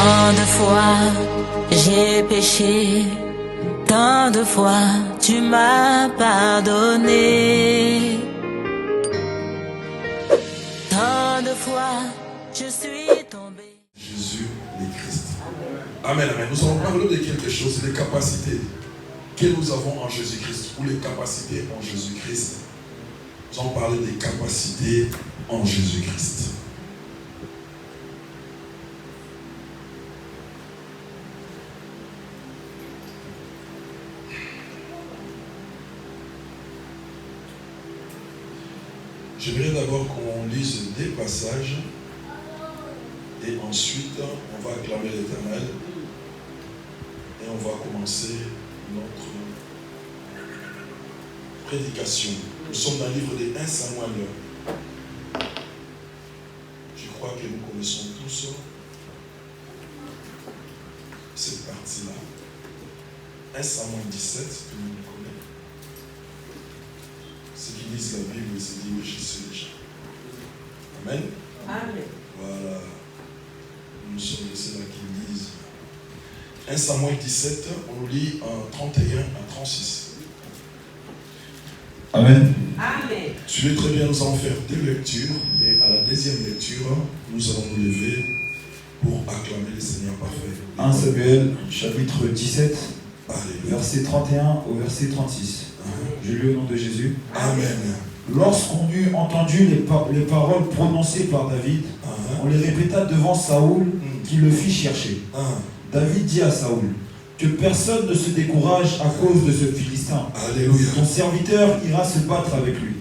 Tant de fois j'ai péché, tant de fois tu m'as pardonné. Tant de fois je suis tombé. Jésus le Christ. Amen, amen. Nous allons parler de quelque chose, les capacités que nous avons en Jésus-Christ, ou les capacités en Jésus-Christ. Nous allons parler des capacités en Jésus-Christ. J'aimerais d'abord qu'on lise des passages et ensuite on va acclamer l'Éternel et on va commencer notre prédication. Nous sommes dans le livre de 1 Samuel. Je crois que nous connaissons tous cette partie-là. 1 Samuel 17, tout le monde connaît. Ceux qui lisent la Bible se disent, mais je sais déjà. Amen. Amen. Voilà. Nous sommes ceux-là qui lisent. 1 Samuel 17, on nous lit en 31 à 36. Amen. Amen. Suivez très bien, nous allons faire deux lectures. Et à la deuxième lecture, nous allons nous lever pour acclamer le Seigneur parfait. 1 Samuel, chapitre 17, Alléluia. verset 31 au verset 36. Je lis au nom de Jésus. Amen. Lorsqu'on eut entendu les paroles prononcées par David, on les répéta devant Saoul, qui le fit chercher. David dit à Saoul, que personne ne se décourage à cause de ce Philistin. Alléluia. Ton serviteur ira se battre avec lui.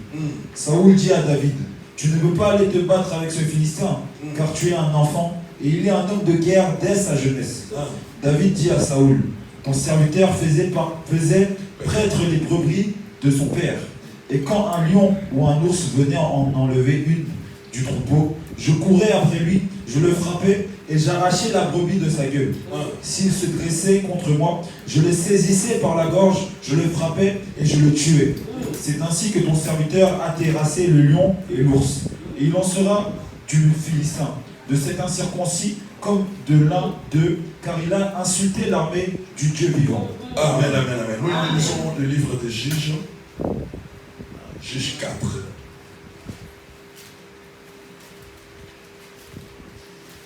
Saoul dit à David, tu ne peux pas aller te battre avec ce Philistin, car tu es un enfant, et il est un homme de guerre dès sa jeunesse. David dit à Saoul, ton serviteur faisait prêtre les brebis de son père. Et quand un lion ou un ours venait en enlever une du troupeau, je courais après lui, je le frappais et j'arrachais la brebis de sa gueule. S'il se dressait contre moi, je le saisissais par la gorge, je le frappais et je le tuais. C'est ainsi que ton serviteur a terrassé le lion et l'ours. Et il en sera du Philistin, de cet incirconcis comme de l'un d'eux, car il a insulté l'armée du Dieu vivant. Amen, amen, amen. Nous lisons le livre des Juges, Juges 4.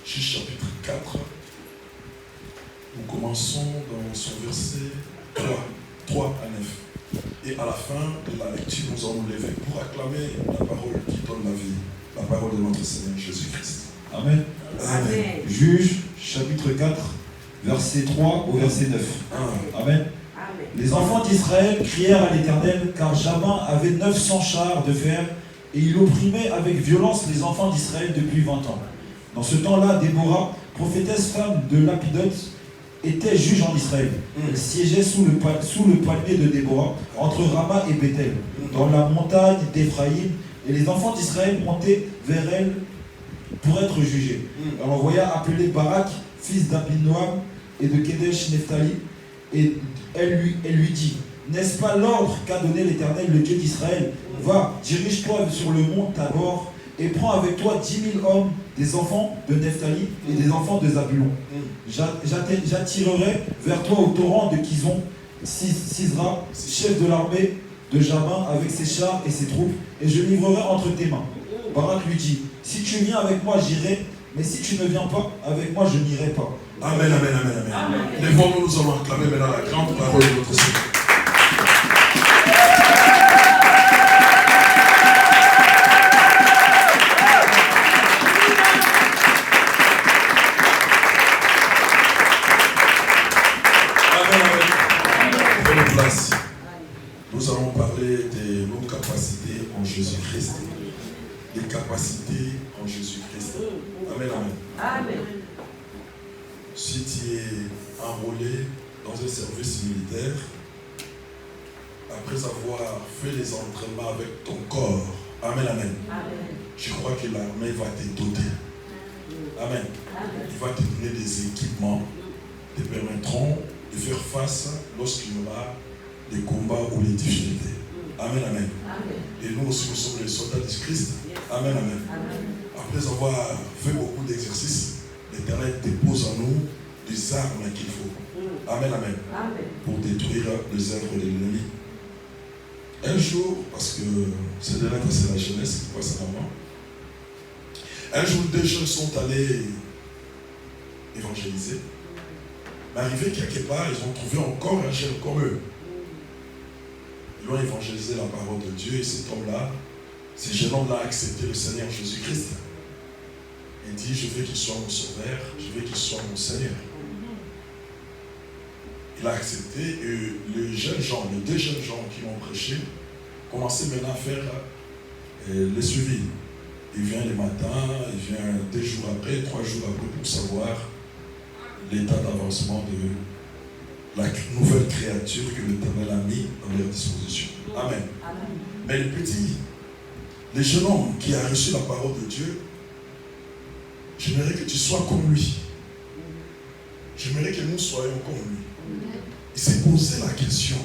Juges chapitre 4. Nous commençons dans son verset 3 à 9. Et à la fin de la lecture, nous allons nous lever pour acclamer la parole qui donne la vie, la parole de notre Seigneur Jésus-Christ. Amen. Amen. Juges chapitre 4, verset 3 au verset 9. Amen. Les enfants d'Israël crièrent à l'Éternel, car Jabin avait 900 chars de fer, et il opprimait avec violence les enfants d'Israël depuis 20 ans. Dans ce temps-là, Déborah, prophétesse femme de Lapidote, était juge en Israël. Elle siégeait sous le palmier de Déborah, entre Rama et Bethel, dans la montagne d'Éphraïm, et les enfants d'Israël montaient vers elle pour être jugés. Elle envoya appeler Barak, fils d'Abinoam et de Kedesh Nephtali, et elle lui dit, n'est-ce pas l'ordre qu'a donné l'Éternel, le Dieu d'Israël? Va, dirige-toi sur le mont Tabor et prends avec toi 10 000 hommes, des enfants de Nephtali et des enfants de Zabulon. J'attirerai vers toi au torrent de Kizon, Sisra, chef de l'armée de Jabin, avec ses chars et ses troupes, et je livrerai entre tes mains. Barak lui dit, si tu viens avec moi, j'irai, mais si tu ne viens pas avec moi, je n'irai pas. Amen, amen, amen, amen. Lèvons-nous, nous allons acclamer maintenant la grande parole de notre Seigneur. Amen, amen. Prenez place. Nous allons parler de nos capacités en Jésus-Christ. Les capacités en Jésus-Christ. Amen, amen. Amen. Si tu es enrôlé dans un service militaire, après avoir fait les entraînements avec ton corps, amen, amen, je crois que l'armée va te doter. Amen. Il va te donner des équipements qui te permettront de faire face lorsqu'il y aura des combats ou des difficultés. Amen, amen. Et nous aussi, nous sommes les soldats du Christ. Amen, amen. Après avoir fait beaucoup d'exercices, le l'Éternel dépose en nous des armes qu'il faut. Amen, amen. Pour détruire les œuvres de l'ennemi. Un jour, parce que c'est de là que c'est la jeunesse qui voit ça avant. Un jour, 2 jeunes sont allés évangéliser. Mais arrivés quelque part, ils ont trouvé encore un jeune comme eux. Ils ont évangélisé la parole de Dieu et cet homme-là, ce jeune homme-là a accepté le Seigneur Jésus-Christ. Il dit, je veux qu'il soit mon sauveur, je veux qu'il soit mon Seigneur. Il a accepté et les 2 jeunes gens qui l'ont prêché, commençaient maintenant à faire le suivi. Il vient le matin, il vient 2 jours après, 3 jours après pour savoir l'état d'avancement de la nouvelle créature que l'Éternel a mis à leur disposition. Amen. Amen. Mais le petit, le jeune homme qui a reçu la parole de Dieu, j'aimerais que tu sois comme lui. J'aimerais que nous soyons comme lui. Il s'est posé la question.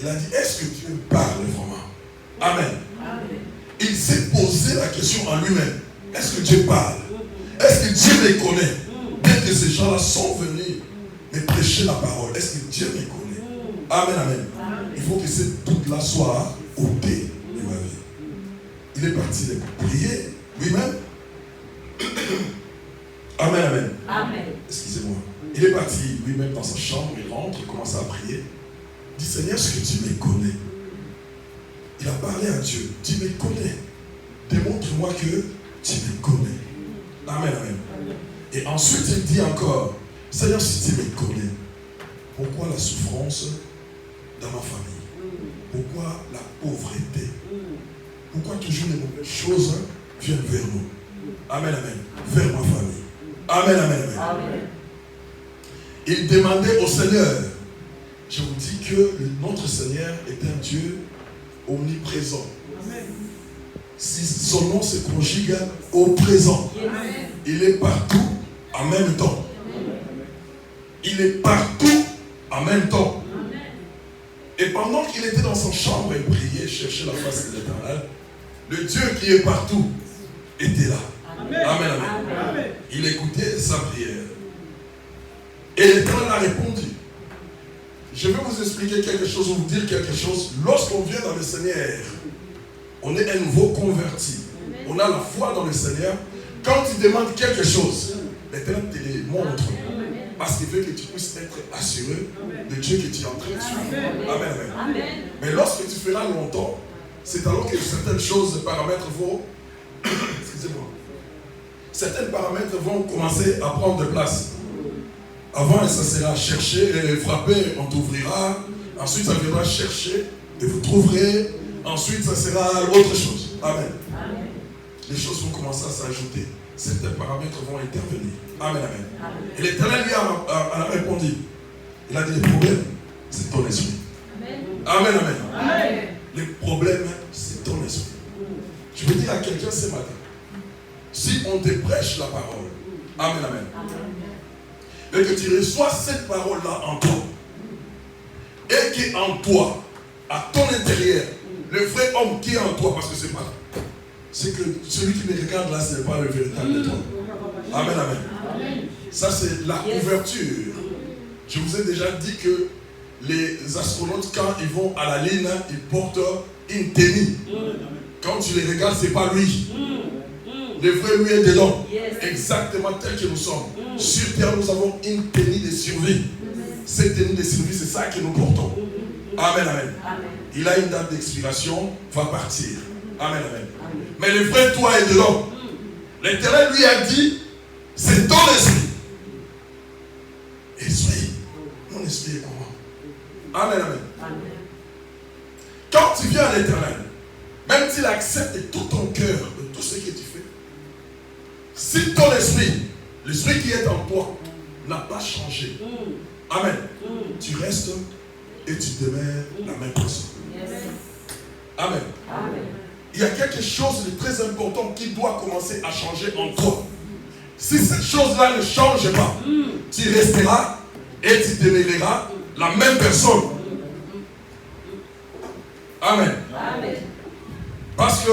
Il a dit, est-ce que Dieu parle vraiment? Amen. Amen. Il s'est posé la question en lui-même. Est-ce que Dieu parle? Est-ce que Dieu les connaît? Bien que ces gens-là sont venus me prêcher la parole, est-ce que Dieu les connaît? Amen, amen. Il faut que cette doute-là soit ôtée de ma vie. Il est parti de prier lui-même. Amen, amen. Amen. Excusez-moi. Il est parti lui-même dans sa chambre, il rentre, il commence à prier. Il dit, Seigneur, est-ce que tu me connais? Il a parlé à Dieu. Tu me connais. Démontre-moi que tu me connais. Amen, amen. Et ensuite, il dit encore, Seigneur, si tu me connais, pourquoi la souffrance dans ma famille? Pourquoi la pauvreté? Pourquoi toujours les mauvaises choses viennent vers nous? Amen, amen. Vers ma famille. Amen, amen, amen. Amen. Il demandait au Seigneur. Je vous dis que notre Seigneur est un Dieu omniprésent. Amen. Si son nom se conjugue au présent, amen, il est partout en même temps. Amen. Il est partout en même temps. Amen. Et pendant qu'il était dans son chambre, il priait, cherchait la face de l'Éternel. Le Dieu qui est partout était là. Amen. Amen, amen. Amen. Il écoutait sa prière. Et l'Éternel a répondu. Je vais vous expliquer quelque chose, vous dire quelque chose. Lorsqu'on vient dans le Seigneur, on est un nouveau converti. Amen. On a la foi dans le Seigneur. Quand tu demandes quelque chose, l'Éternel te le montre. Amen. Parce qu'il veut que tu puisses être assuré de Dieu que tu es en train de suivre. Amen. Amen. Amen. Amen. Mais lorsque tu feras longtemps, c'est alors que certaines choses, paramètres vont... Excusez-moi. Certains paramètres vont commencer à prendre de place. Avant, ça sera chercher et frapper, on t'ouvrira. Ensuite, ça viendra chercher et vous trouverez. Ensuite, ça sera autre chose. Amen. Amen. Les choses vont commencer à s'ajouter. Certains paramètres vont intervenir. Amen, amen. Amen. Et l'Éternel lui a répondu. Il a dit, le problème, c'est ton esprit. Amen. Amen, amen. Amen. Le problème, c'est ton esprit. Je veux dire à quelqu'un ce matin, si on te prêche la parole, amen, amen, et que tu reçois cette parole-là en toi, et qu'en toi, à ton intérieur, le vrai homme qui est en toi, parce que c'est que celui qui me regarde là, ce n'est pas le véritable toi. Amen, amen. Ça, c'est la couverture. Je vous ai déjà dit que les astronautes, quand ils vont à la Lune, ils portent une tenue. Quand tu les regardes, ce n'est pas lui. Le vrai lui est dedans. Exactement tel que nous sommes. Sur terre, nous avons une tenue de survie. Cette tenue de survie, c'est ça que nous portons. Amen, amen. Il a une date d'expiration, va partir. Amen, amen. Mais le vrai toi est dedans. L'Éternel lui a dit, c'est ton esprit. Esprit. Mon esprit est comment? Amen, amen. Quand tu viens à l'Éternel, même s'il accepte de tout ton cœur, de tout ce que tu fais, si ton esprit, l'esprit qui est en toi, n'a pas changé, amen, tu restes et tu demeures la même personne. Amen. Amen. Il y a quelque chose de très important qui doit commencer à changer en toi. Si cette chose-là ne change pas, tu resteras et tu demeureras la même personne. Amen. Amen. Parce que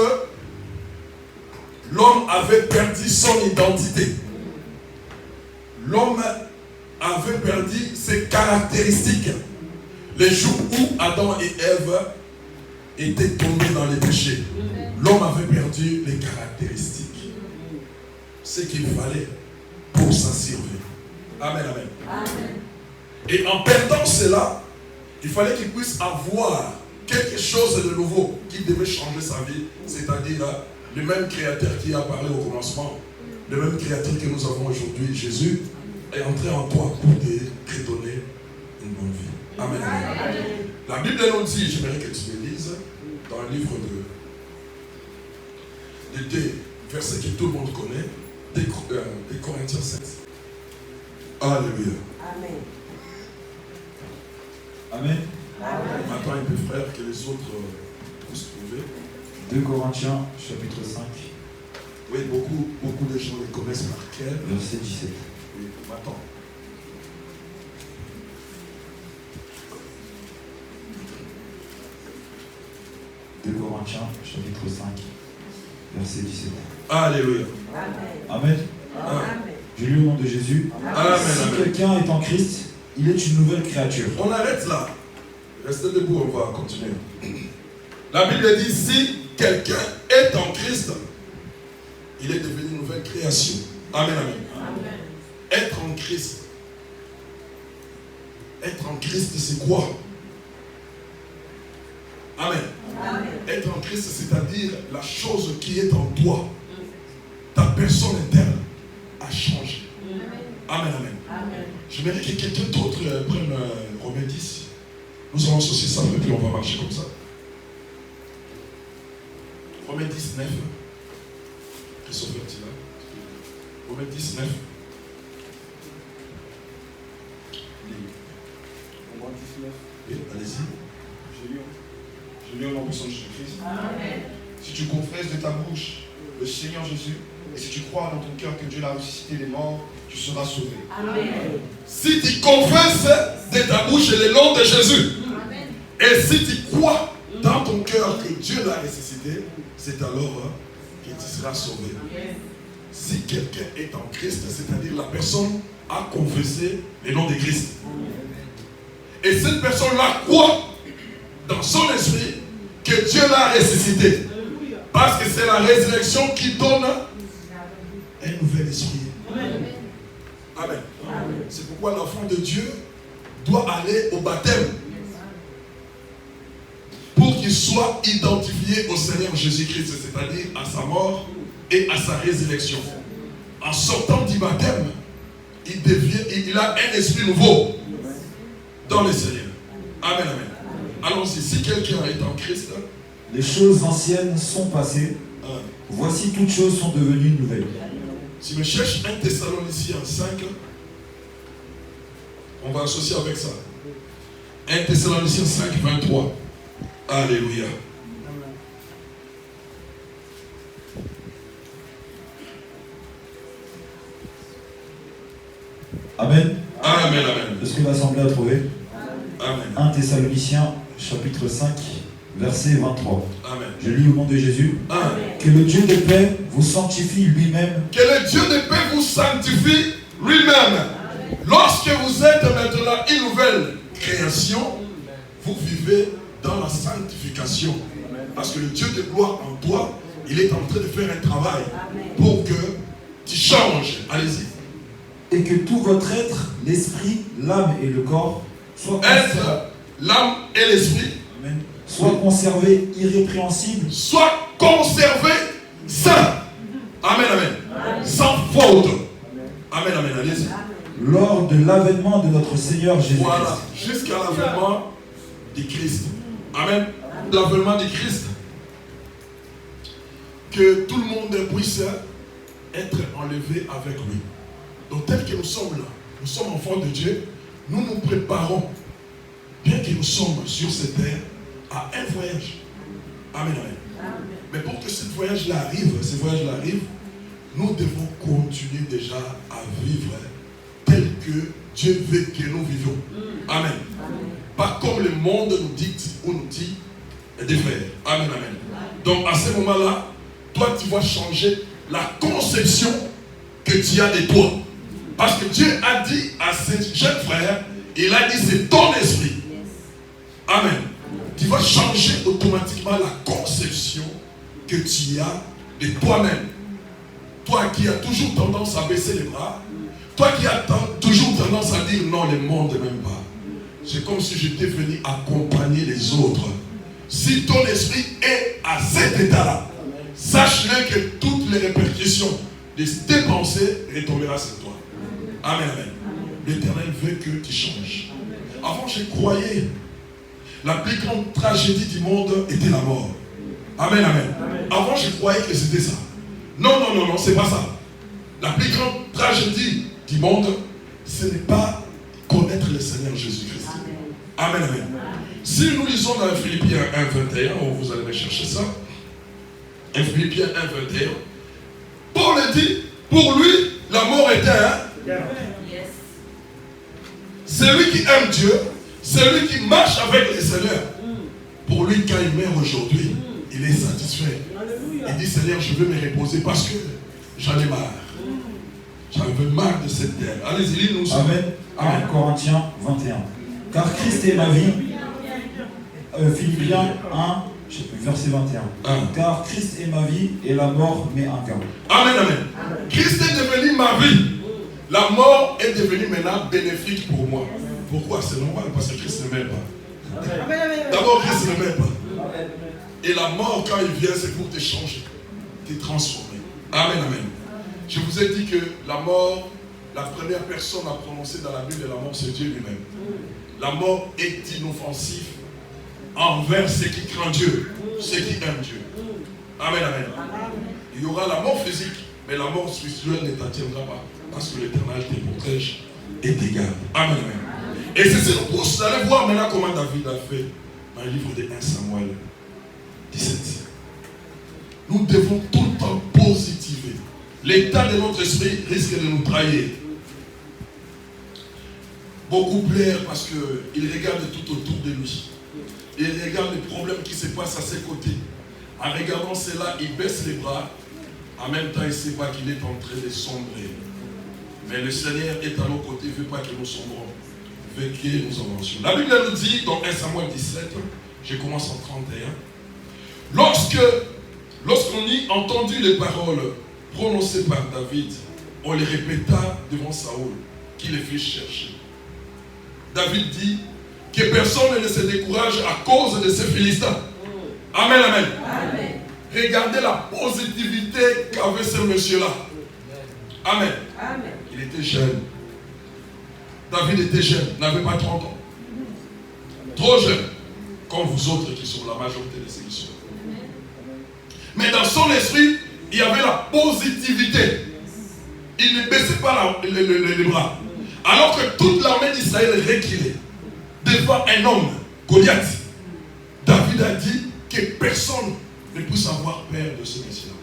l'homme avait perdu son identité. l'homme avait perdu ses caractéristiques. Les jours où Adam et Ève étaient tombés dans les péchés, l'homme avait perdu les caractéristiques. Ce qu'il fallait pour sa survie. Amen, amen. Amen. Et en perdant cela, il fallait qu'il puisse avoir quelque chose de nouveau qui devait changer sa vie. C'est-à-dire le même créateur qui a parlé au commencement, le même créateur que nous avons aujourd'hui, Jésus, est entré en toi pour te redonner une bonne vie. Amen, amen. Amen. La Bible nous dit, j'aimerais que tu me lises, dans le livre de versets que tout le monde connaît, des Corinthiens 7. Alléluia. Amen. Amen. Maintenant un peu frère que les autres puissent trouver. 2 Corinthiens chapitre 5. Oui, beaucoup de gens les connaissent par cœur. Verset 17. Oui, maintenant. Corinthiens chapitre 5 verset 17. Alléluia. Amen. Amen. Je lis au nom de Jésus. Amen. Si quelqu'un est en Christ, il est une nouvelle créature. On arrête là. Restez debout, on va continuer. La Bible dit, si quelqu'un est en Christ, il est devenu une nouvelle création. Amen, amen. Amen. Être en Christ. Être en Christ, c'est quoi? Amen. Amen. Être en Christ, c'est-à-dire la chose qui est en toi. Ta personne interne a changé. Amen, amen. Amen. J'aimerais que quelqu'un d'autre prenne Romains 10. Nous allons associer ça et puis on va marcher comme ça. Romains 19. Christophe Bertina. Romains 19. Romains 19. Oui, allez-y. Je lis au nom de Jésus-Christ. Amen. Si tu confesses de ta bouche le Seigneur Jésus, et si tu crois dans ton cœur que Dieu l'a ressuscité des morts, tu seras sauvé. Amen. Si tu confesses de ta bouche le nom de Jésus, amen, et si tu crois dans ton cœur que Dieu l'a ressuscité, c'est alors que tu seras sauvé. Amen. Si quelqu'un est en Christ, c'est-à-dire la personne a confessé le nom de Christ. Amen. Et cette personne-là croit dans son esprit que Dieu l'a ressuscité. Parce que c'est la résurrection qui donne un nouvel esprit. Amen. Amen. Amen. C'est pourquoi l'enfant de Dieu doit aller au baptême pour qu'il soit identifié au Seigneur Jésus-Christ, c'est-à-dire à sa mort et à sa résurrection. En sortant du baptême, il a un esprit nouveau dans le Seigneur. Amen, amen. Allons-y, si quelqu'un est en Christ, les choses anciennes sont passées. Voici toutes choses sont devenues nouvelles. Si je cherche 1 Thessaloniciens 5, on va associer avec ça. 1 Thessaloniciens 5, 23. Alléluia. Amen. Amen, amen. Est-ce que l'Assemblée a trouvé? Amen. 1 Thessaloniciens chapitre 5 verset 23. Amen. Je lis au nom de Jésus. Amen. Que le Dieu de paix vous sanctifie lui-même. Que le Dieu de paix vous sanctifie lui-même. Lorsque vous êtes maintenant une nouvelle création, vous vivez dans la sanctification. Parce que le Dieu de gloire en toi, il est en train de faire un travail pour que tu changes. Allez-y. Et que tout votre être, l'esprit, l'âme et le corps, soit être, l'âme et l'esprit, soit conservé irrépréhensible, soit conservé saint. Amen, amen. Sans faute. Amen, amen. Allez-y. Lors de l'avènement de notre Seigneur Jésus-Christ. Voilà, jusqu'à l'avènement du Christ. Amen. L'avènement du Christ. Que tout le monde puisse être enlevé avec lui. Donc tel que nous sommes là, nous sommes enfants de Dieu, nous nous préparons, bien que nous sommes sur cette terre, à un voyage. Amen, amen. Amen. Mais pour que ce voyage-là arrive, nous devons continuer déjà à vivre tel que Dieu veut que nous vivions. Amen. Amen. Pas comme le monde nous dicte ou nous dit de faire. Amen, amen. Donc à ce moment-là, toi tu vas changer la conception que tu as de toi. Parce que Dieu a dit à ces jeunes frères, il a dit c'est ton esprit. Amen. Tu vas changer automatiquement la conception que tu as de toi-même. Toi qui as toujours tendance à baisser les bras, toi qui as toujours tendance à dire non, le monde ne m'aime pas. C'est comme si j'étais venu accompagner les autres. Si ton esprit est à cet état-là, sache-le que toutes les répercussions de tes pensées retomberont sur toi. Amen, amen. L'Éternel veut que tu changes. Avant, je croyais la plus grande tragédie du monde était la mort. Amen, amen. Avant, je croyais que c'était ça. Non, non, non, non, c'est pas ça. La plus grande tragédie du monde, ce n'est pas connaître le Seigneur Jésus-Christ. Amen, amen. Si nous lisons dans Philippiens 1, 21, vous allez me chercher ça. Philippiens 1, 21. Paul dit, pour lui, la mort était un. Celui qui aime Dieu, celui qui marche avec le Seigneur, pour lui, quand il meurt aujourd'hui, il est satisfait. Il dit, Seigneur, je veux me reposer parce que j'en ai marre. J'en veux marre de cette terre. Allez-y, nous sommes. Amen. 1 Corinthiens 21. Car Christ est ma vie. Philippiens 1, verset 21. Car Christ est ma vie et la mort m'est un gain. Amen, amen. Christ est devenu ma vie. La mort est devenue maintenant bénéfique pour moi. Pourquoi? C'est normal, parce que Christ ne m'aime pas. D'abord, Christ ne m'aime pas. Et la mort, quand il vient, c'est pour te changer, te transformer. Amen, amen. Je vous ai dit que la mort, la première personne à prononcer dans la Bible de la mort, c'est Dieu lui-même. La mort est inoffensive envers ceux qui craignent Dieu, ceux qui aiment Dieu. Amen, amen. Il y aura la mort physique, mais la mort spirituelle ne t'attiendra pas. Parce que l'Éternel te protège et te garde. Amen, amen. Et c'est ce que vous allez voir maintenant comment David a fait dans le livre de 1 Samuel 17. Nous devons tout le temps positiver. L'état de notre esprit risque de nous trahir. Beaucoup pleurent parce qu'ils regardent tout autour de lui. Ils regardent les problèmes qui se passent à ses côtés. En regardant cela, il baisse les bras. En même temps, il ne sait pas qu'il est en train de sombrer. Mais le Seigneur est à nos côtés, il ne veut pas que nous sombrons. Il veut que nous avancions. La Bible nous dit dans 1 Samuel 17, je commence en 31. Lorsqu'on y entendu les paroles prononcées par David, on les répéta devant Saoul, qui les fit chercher. David dit que personne ne se décourage à cause de ces Philistins. Amen, amen. Amen. Regardez la positivité qu'avait ce monsieur-là. Amen. Amen. Il était jeune. David était jeune, n'avait pas 30 ans. Trop jeune, comme vous autres qui sont la majorité de ceux qui sont. Mais dans son esprit, il y avait la positivité. Il ne baissait pas les bras. Alors que toute l'armée d'Israël reculait devant un homme, Goliath. David a dit que personne ne puisse avoir peur de ce monsieur-là.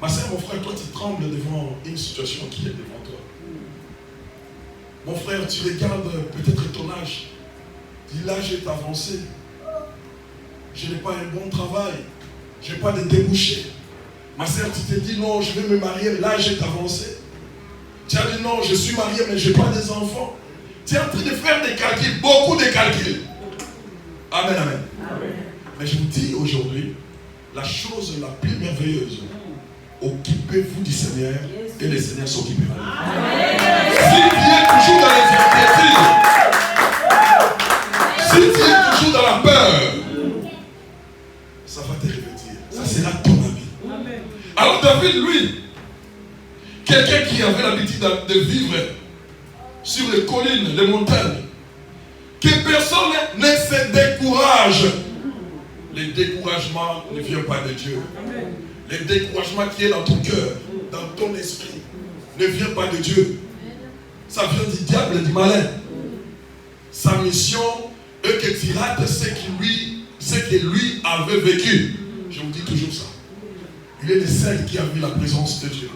Ma soeur, mon frère, toi tu trembles devant une situation qui est devant toi. Mon frère, tu regardes peut-être ton âge. Dis, l'âge est avancé. Je n'ai pas un bon travail. Je n'ai pas de débouchés. Ma soeur, tu te dis, non, je vais me marier, l'âge est avancé. Tu as dit, non, je suis marié, mais je n'ai pas des enfants. Tu es en train de faire des calculs, beaucoup de calculs. Amen, amen. Amen. Mais je vous dis aujourd'hui, la chose la plus merveilleuse, occupez-vous du Seigneur et le Seigneur s'occupera. Si tu es toujours dans les inquiétudes, si tu es toujours dans la peur, ça va te revêtir. Ça sera ton avis. Alors David, lui, quelqu'un qui avait l'habitude de vivre sur les collines, les montagnes, que personne ne se décourage. Le découragement ne vient pas de Dieu. Le découragement qui est dans ton cœur, dans ton esprit, ne vient pas de Dieu. Ça vient du diable et du malin. Sa mission est que tu rates ce que lui avait vécu. Je vous dis toujours ça. Il est le seul qui a vu la présence de Dieu.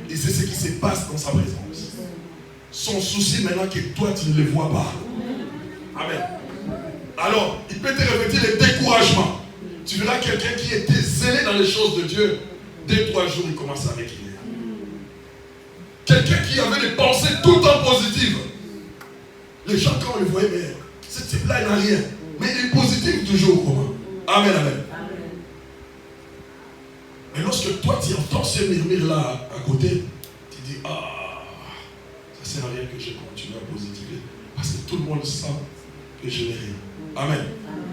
Et c'est ce qui se passe dans sa présence. Son souci maintenant que toi tu ne le vois pas. Amen. Alors, il peut te revêtir le découragement. Tu verras quelqu'un qui était zélé dans les choses de Dieu. 2-3 jours, il commence à reculer. quelqu'un qui avait des pensées tout le temps positives. Les gens, quand on le voyait, mais ce type-là, il n'a rien. Mais il est positif toujours. Comment? Amen, amen. Mais lorsque toi, tu entends ce murmure-là à côté, tu dis, ah, ça ne sert à rien que je continue à positiver. Parce que tout le monde sait que je n'ai rien. Amen.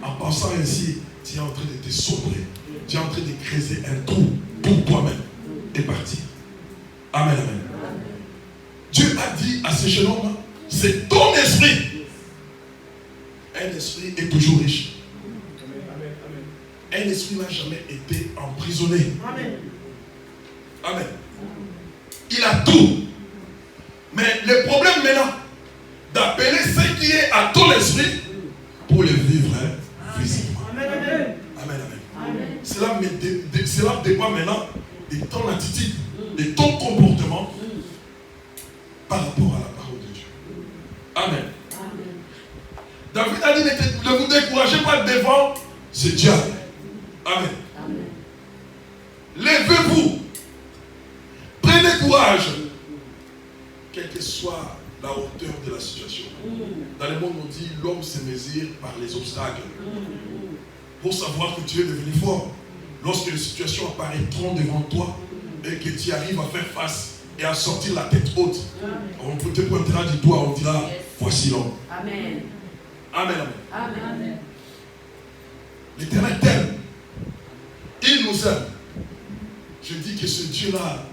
En pensant ainsi, tu es en train de te sombrer. Tu es en train de creuser un trou pour toi-même et partir. Amen, amen. Dieu a dit à ce jeune homme, c'est ton esprit. Un esprit est toujours riche. Un esprit n'a jamais été emprisonné. Amen. Amen. Il a tout. Mais le problème maintenant, d'appeler ce qui est à ton esprit pour le vivre physiquement. Amen, amen. Amen, amen. Cela dépend maintenant de ton attitude, de ton comportement par rapport à la parole de Dieu. Amen. David a dit, ne vous découragez pas devant ce diable. Amen. Levez-vous. Prenez courage. Quelle que soit la hauteur de la situation. Dans le monde, on dit l'homme se mesure par les obstacles. Pour savoir que tu es devenu fort. Lorsque les situations apparaîtront devant toi et que tu arrives à faire face et à sortir la tête haute, on te pointera du doigt, on dira, voici l'homme. Amen. Amen. Amen. L'Éternel t'aime. Il nous aime. Je dis que ce Dieu-là,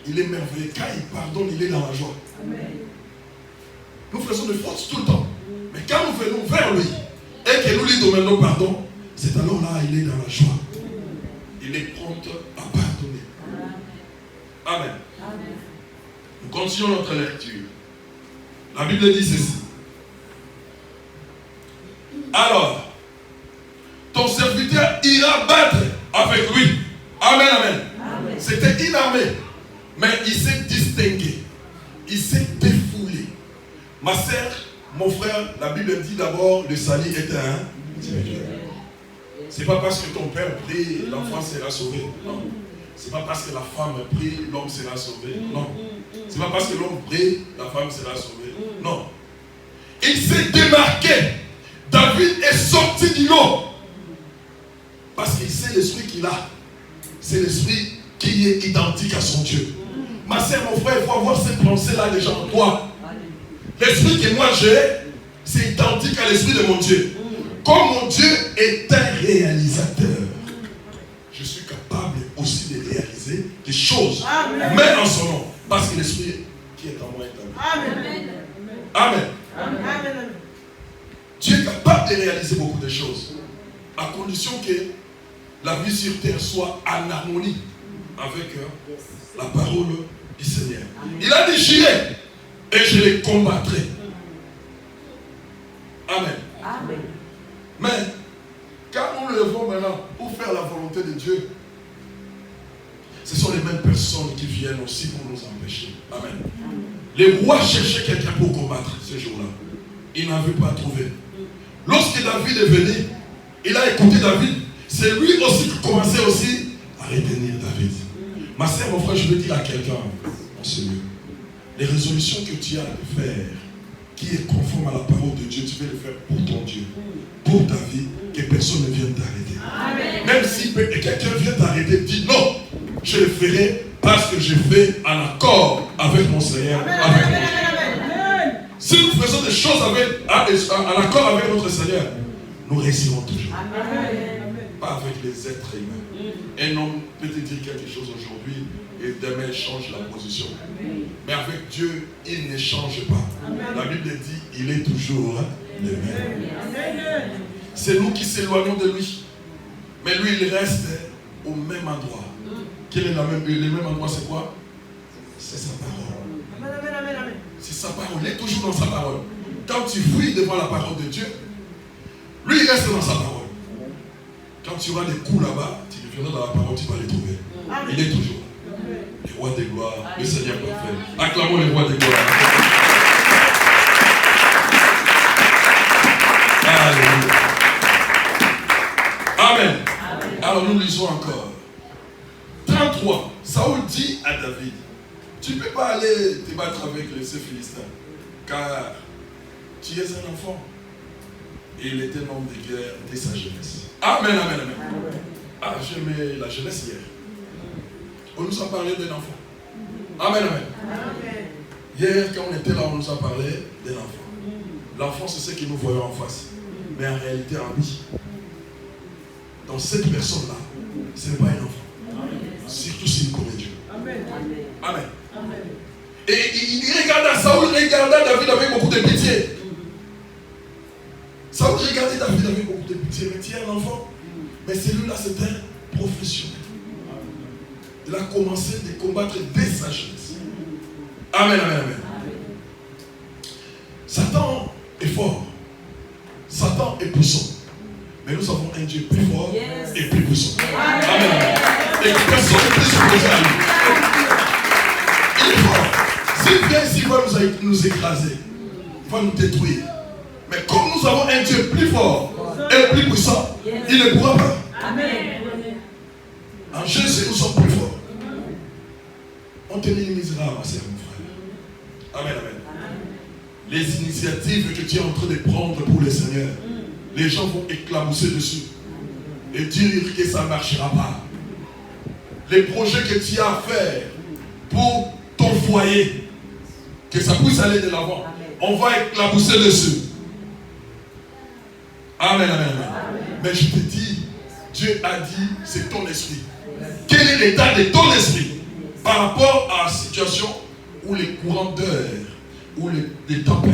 il est merveilleux. Quand il pardonne, il est dans la joie. Amen. Nous faisons des fautes tout le temps. Mais quand nous venons vers lui et que nous lui demandons pardon, c'est alors là il est dans la joie. Il est prompt à pardonner. Amen. Amen. Nous continuons notre lecture. La Bible dit ceci. Alors, ton serviteur ira battre avec lui. Amen, amen. Amen. C'était inarmé. Mais il s'est distingué. Il s'est défoulé. Ma sœur, mon frère, la Bible dit d'abord le salut est un. C'est pas parce que ton père prie, l'enfant sera sauvé. Non. C'est pas parce que la femme prie, l'homme sera sauvé. Non. C'est pas parce que l'homme prie, la femme sera sauvée. Non. Il s'est démarqué. David est sorti du lot. Parce qu'il sait l'esprit qu'il a. C'est l'esprit qui est identique à son Dieu. Ma sœur, mon frère, il faut avoir cette pensée-là déjà en toi. L'esprit que moi j'ai, c'est identique à l'esprit de mon Dieu. Comme mon Dieu est un réalisateur, je suis capable aussi de réaliser des choses. Amen. Mais en son nom. Parce que l'esprit qui est en moi est en moi. Amen. Amen. Amen. Amen. Dieu est capable de réaliser beaucoup de choses. À condition que la vie sur terre soit en harmonie avec la parole du Seigneur. Il a dit, j'irai et je les combattrai. Amen. Amen. Mais quand nous nous levons maintenant pour faire la volonté de Dieu, ce sont les mêmes personnes qui viennent aussi pour nous empêcher. Amen. Les rois cherchaient quelqu'un pour combattre ce jour-là. Ils n'avaient pas trouvé. Lorsque David est venu, il a écouté David. C'est lui aussi qui commençait aussi à retenir David. Ma sœur, mon frère, je veux dire à quelqu'un en ce lieu, les résolutions que tu as de faire, qui est conforme à la parole de Dieu, tu veux le faire pour ton Dieu, pour ta vie, que personne ne vienne t'arrêter. Même si quelqu'un vient t'arrêter, dis non, je le ferai parce que je fais en accord avec mon Seigneur, avec mon Dieu. Si nous faisons des choses en accord avec notre Seigneur, nous réussirons toujours. Amen. Pas avec les êtres humains. Un homme peut te dire quelque chose aujourd'hui et demain il change la position. Mais avec Dieu, il ne change pas. La Bible dit, il est toujours le même. C'est nous qui s'éloignons de lui. Mais lui, il reste au même endroit. Quel est le même endroit, c'est quoi? C'est sa parole. C'est sa parole. Il est toujours dans sa parole. Quand tu fuis devant la parole de Dieu, lui, il reste dans sa parole. Quand tu auras des coups là-bas, tu reviendras dans la parole, tu vas les trouver. Il est toujours là. Le roi des gloires, le Seigneur parfait. Acclamons le roi des gloires. Alléluia. Amen. Alors nous lisons encore. 33. Saül dit à David, Tu ne peux pas aller te battre avec ces Philistins, car tu es un enfant. Et il était un homme de guerre dès sa jeunesse. Amen, amen, amen. Ah, j'aimais la jeunesse hier. On nous a parlé d'un enfant. Amen, amen. Hier, quand on était là, on nous a parlé d'un enfant. L'enfant, c'est ce que nous voyons en face. Mais en réalité, en lui, dans cette personne-là, ce n'est pas un enfant. Surtout s'il connaît Dieu. Amen. Amen. Et il regarda Saoul, regarda David avec beaucoup de pitié. Saoul regardait David avec beaucoup de pitié. Mais tu es un enfant. Mais celui-là, c'est un professionnel. Il a commencé de combattre dès sa jeunesse. Amen, amen, amen. Satan est fort. Satan est puissant. Mais nous avons un Dieu plus fort et plus puissant. Amen, amen. Et personne ne peut s'opposer à lui. Il est fort. S'il vient ici, il va nous écraser. Il va nous détruire. Mais comme nous avons un Dieu plus fort et plus puissant, il ne pourra pas. Amen. En Jésus, nous sommes plus forts. On te minimisera, ma sœur, mon frère. Amen, amen. Les initiatives que tu es en train de prendre pour le Seigneur, les gens vont éclabousser dessus et dire que ça ne marchera pas. Les projets que tu as à faire pour ton foyer, que ça puisse aller de l'avant, on va éclabousser dessus. Amen, amen, amen. Mais je te dis, Dieu a dit, c'est ton esprit. Quel est l'état de ton esprit par rapport à la situation où les courants d'air, ou les tempêtes,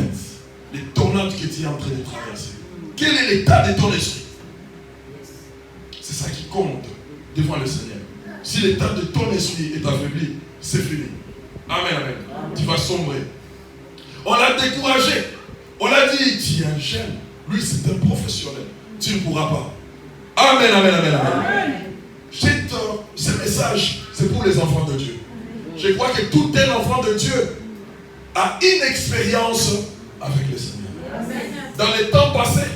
les tornades que tu es en train de traverser? Quel est l'état de ton esprit? C'est ça qui compte devant le Seigneur. Si l'état de ton esprit est affaibli, c'est fini. Amen, amen. Tu vas sombrer. On l'a découragé. On l'a dit, tu es un jeune. Lui, c'est un professionnel. Tu ne pourras pas. Amen, amen, amen, amen. Ce message, c'est pour les enfants de Dieu. Je crois que tout un enfant de Dieu a une expérience avec le Seigneur. Dans les temps passés,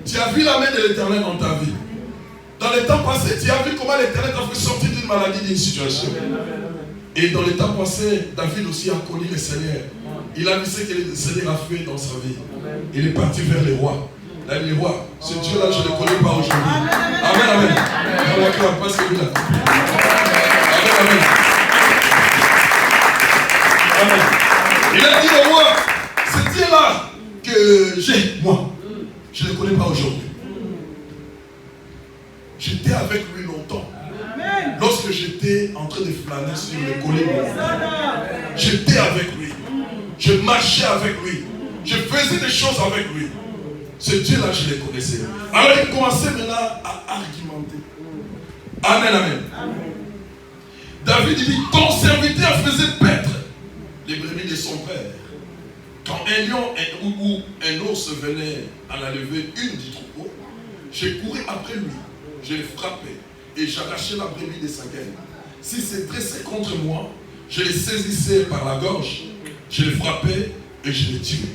tu as vu la main de l'Éternel dans ta vie. Dans les temps passés, tu as vu comment l'Éternel t'a fait sortir d'une maladie, d'une situation. Et dans les temps passés, David aussi a connu le Seigneur. Il a vu ce que le Seigneur a fait dans sa vie. Il est parti vers les rois. Là, les rois, ce Dieu-là, je ne le connais pas aujourd'hui. Amen, amen. On l'acclame, pas celui-là. Amen, amen. Amen. Il a dit au roi, ce Dieu-là que j'ai, moi, je ne le connais pas aujourd'hui. J'étais avec lui longtemps. Lorsque j'étais en train de flâner sur le collet, j'étais avec lui. Je marchais avec lui. Je faisais des choses avec lui. Ce Dieu-là, je le connaissais. Alors il commençait maintenant à argumenter. Amen, amen. David dit, ton serviteur faisait paître les brebis de son père. Quand un lion ou un ours venait à la lever une du troupeau, je courais après lui, je le frappais et j'arrachais la brebis de sa gaine. S'il s'est dressé contre moi, je le saisissais par la gorge, je le frappais et je le tuais.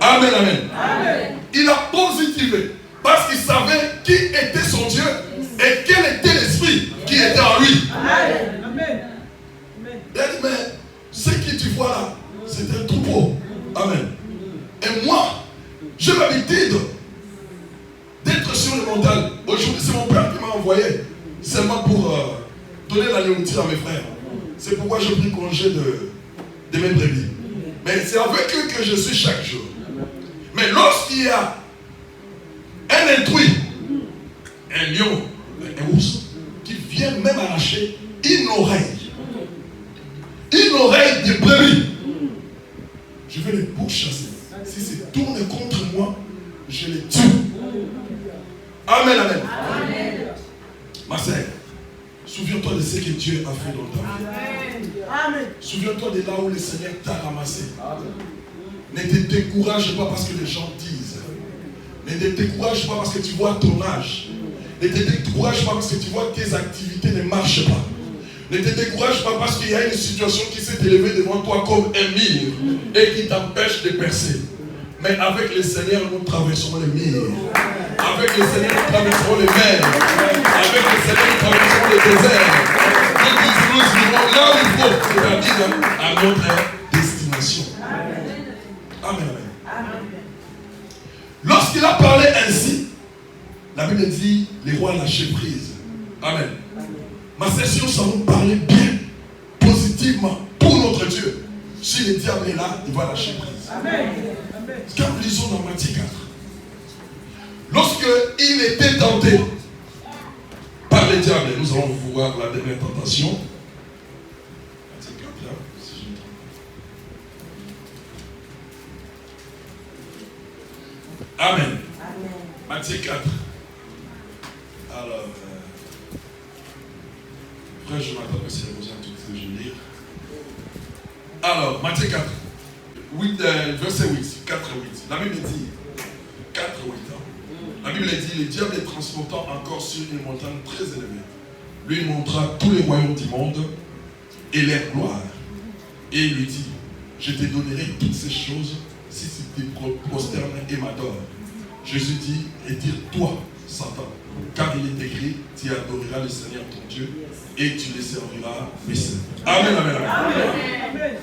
Amen, amen. Amen. Il a positivé parce qu'il savait qui était son Dieu et quel était l'esprit qui était en lui. Amen. Amen. Il a dit, mais ce que tu vois là, c'est un troupeau. Amen. Et moi, j'ai l'habitude d'être sur le montagne. Aujourd'hui, c'est mon père qui m'a envoyé seulement pour donner la nourriture à mes frères. C'est pourquoi j'ai pris congé de mes brebis. Mais c'est avec eux que je suis chaque jour. Mais lorsqu'il y a un intrus, un lion, un ours, qui vient même arracher une oreille de brebis, je vais les pourchasser. Si c'est tourne contre moi, je les tue. Amen, amen. Amen. Ma sœur, souviens-toi de ce que Dieu a fait dans ta vie. Amen. Souviens-toi de là où le Seigneur t'a ramassé. Amen. Ne te décourage pas parce que les gens disent. Ne te décourage pas parce que tu vois ton âge. Ne te décourage pas parce que tu vois que tes activités ne marchent pas. Ne te décourage pas parce qu'il y a une situation qui s'est élevée devant toi comme un mur et qui t'empêche de percer. Mais avec le Seigneur, nous traverserons les murs. Avec le Seigneur, nous traverserons les mers. Avec le Seigneur, nous traverserons les déserts. Nous disons nous irons là où il faut, c'est-à-dire à notre destination. Amen. Amen. Lorsqu'il a parlé ainsi, la Bible dit, les rois lâchaient prise. Amen. Ma sœur, si nous savons parler bien, positivement, pour notre Dieu, si le diable est là, il va lâcher prise. Amen. Quand nous lisons dans Matthieu 4, lorsqu'il était tenté par le diable, nous allons voir la dernière tentation. Matthieu 4, là, si je me trompe. Amen. Amen. Matthieu 4. Alors, frère, je m'attends que c'est besoin tout ce que je lis. Alors, Matthieu 4, 8, verset 8, 4 8. La Bible dit, 4 8. La Bible dit, le diable les transportant encore sur une montagne très élevée, lui montra tous les royaumes du monde et leur gloire. Et il lui dit, je te donnerai toutes ces choses si tu te prosternes et m'adores. Jésus dit, retire-toi, Satan, car il est écrit, tu adoreras le Seigneur ton Dieu et tu le serviras, mes saints. Amen, amen, amen. Amen.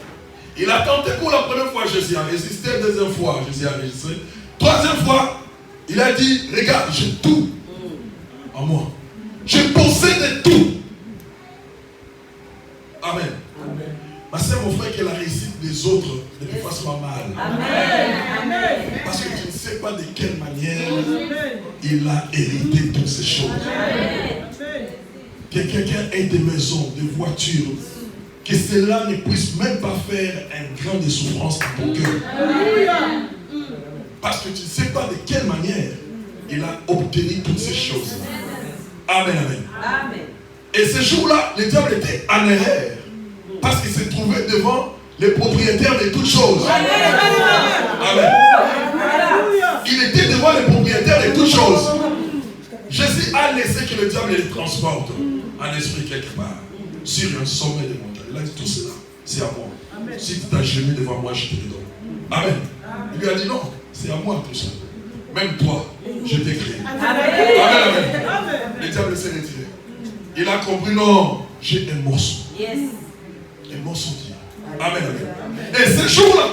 Il a tenté pour la première fois, Jésus a résisté, deuxième fois, Jésus a résisté. Troisième fois, il a dit, regarde, j'ai tout en moi. Je possède tout. Amen. Amen. Ma soeur, mon frère, que la réussite des autres ne te fasse pas mal. Amen. Amen. Parce que tu ne sais pas de quelle manière il a hérité toutes ces choses. Amen. Que quelqu'un ait des maisons, des voitures, que cela ne puisse même pas faire un grain de souffrance dans ton cœur. Amen. Parce que tu ne sais pas de quelle manière il a obtenu toutes ces choses. Amen, amen. Amen. Et ce jour-là, le diable était en erreur. Parce qu'il se trouvait devant les propriétaires de toutes choses. Amen. Il était devant les propriétaires de toutes choses. Jésus a laissé que le diable les transporte en esprit quelque part sur un sommet de montagne. Il a dit tout cela, c'est à moi. Si tu t'as gêné devant moi, je te le donne. Amen. Il lui a dit non, c'est à moi tout ça. Même toi, je t'ai créé. Amen. Amen. Le diable s'est retiré. Il a compris, non, j'ai un morceau. Yes. Un morceau d'hier. Amen, amen. Et ce jour-là,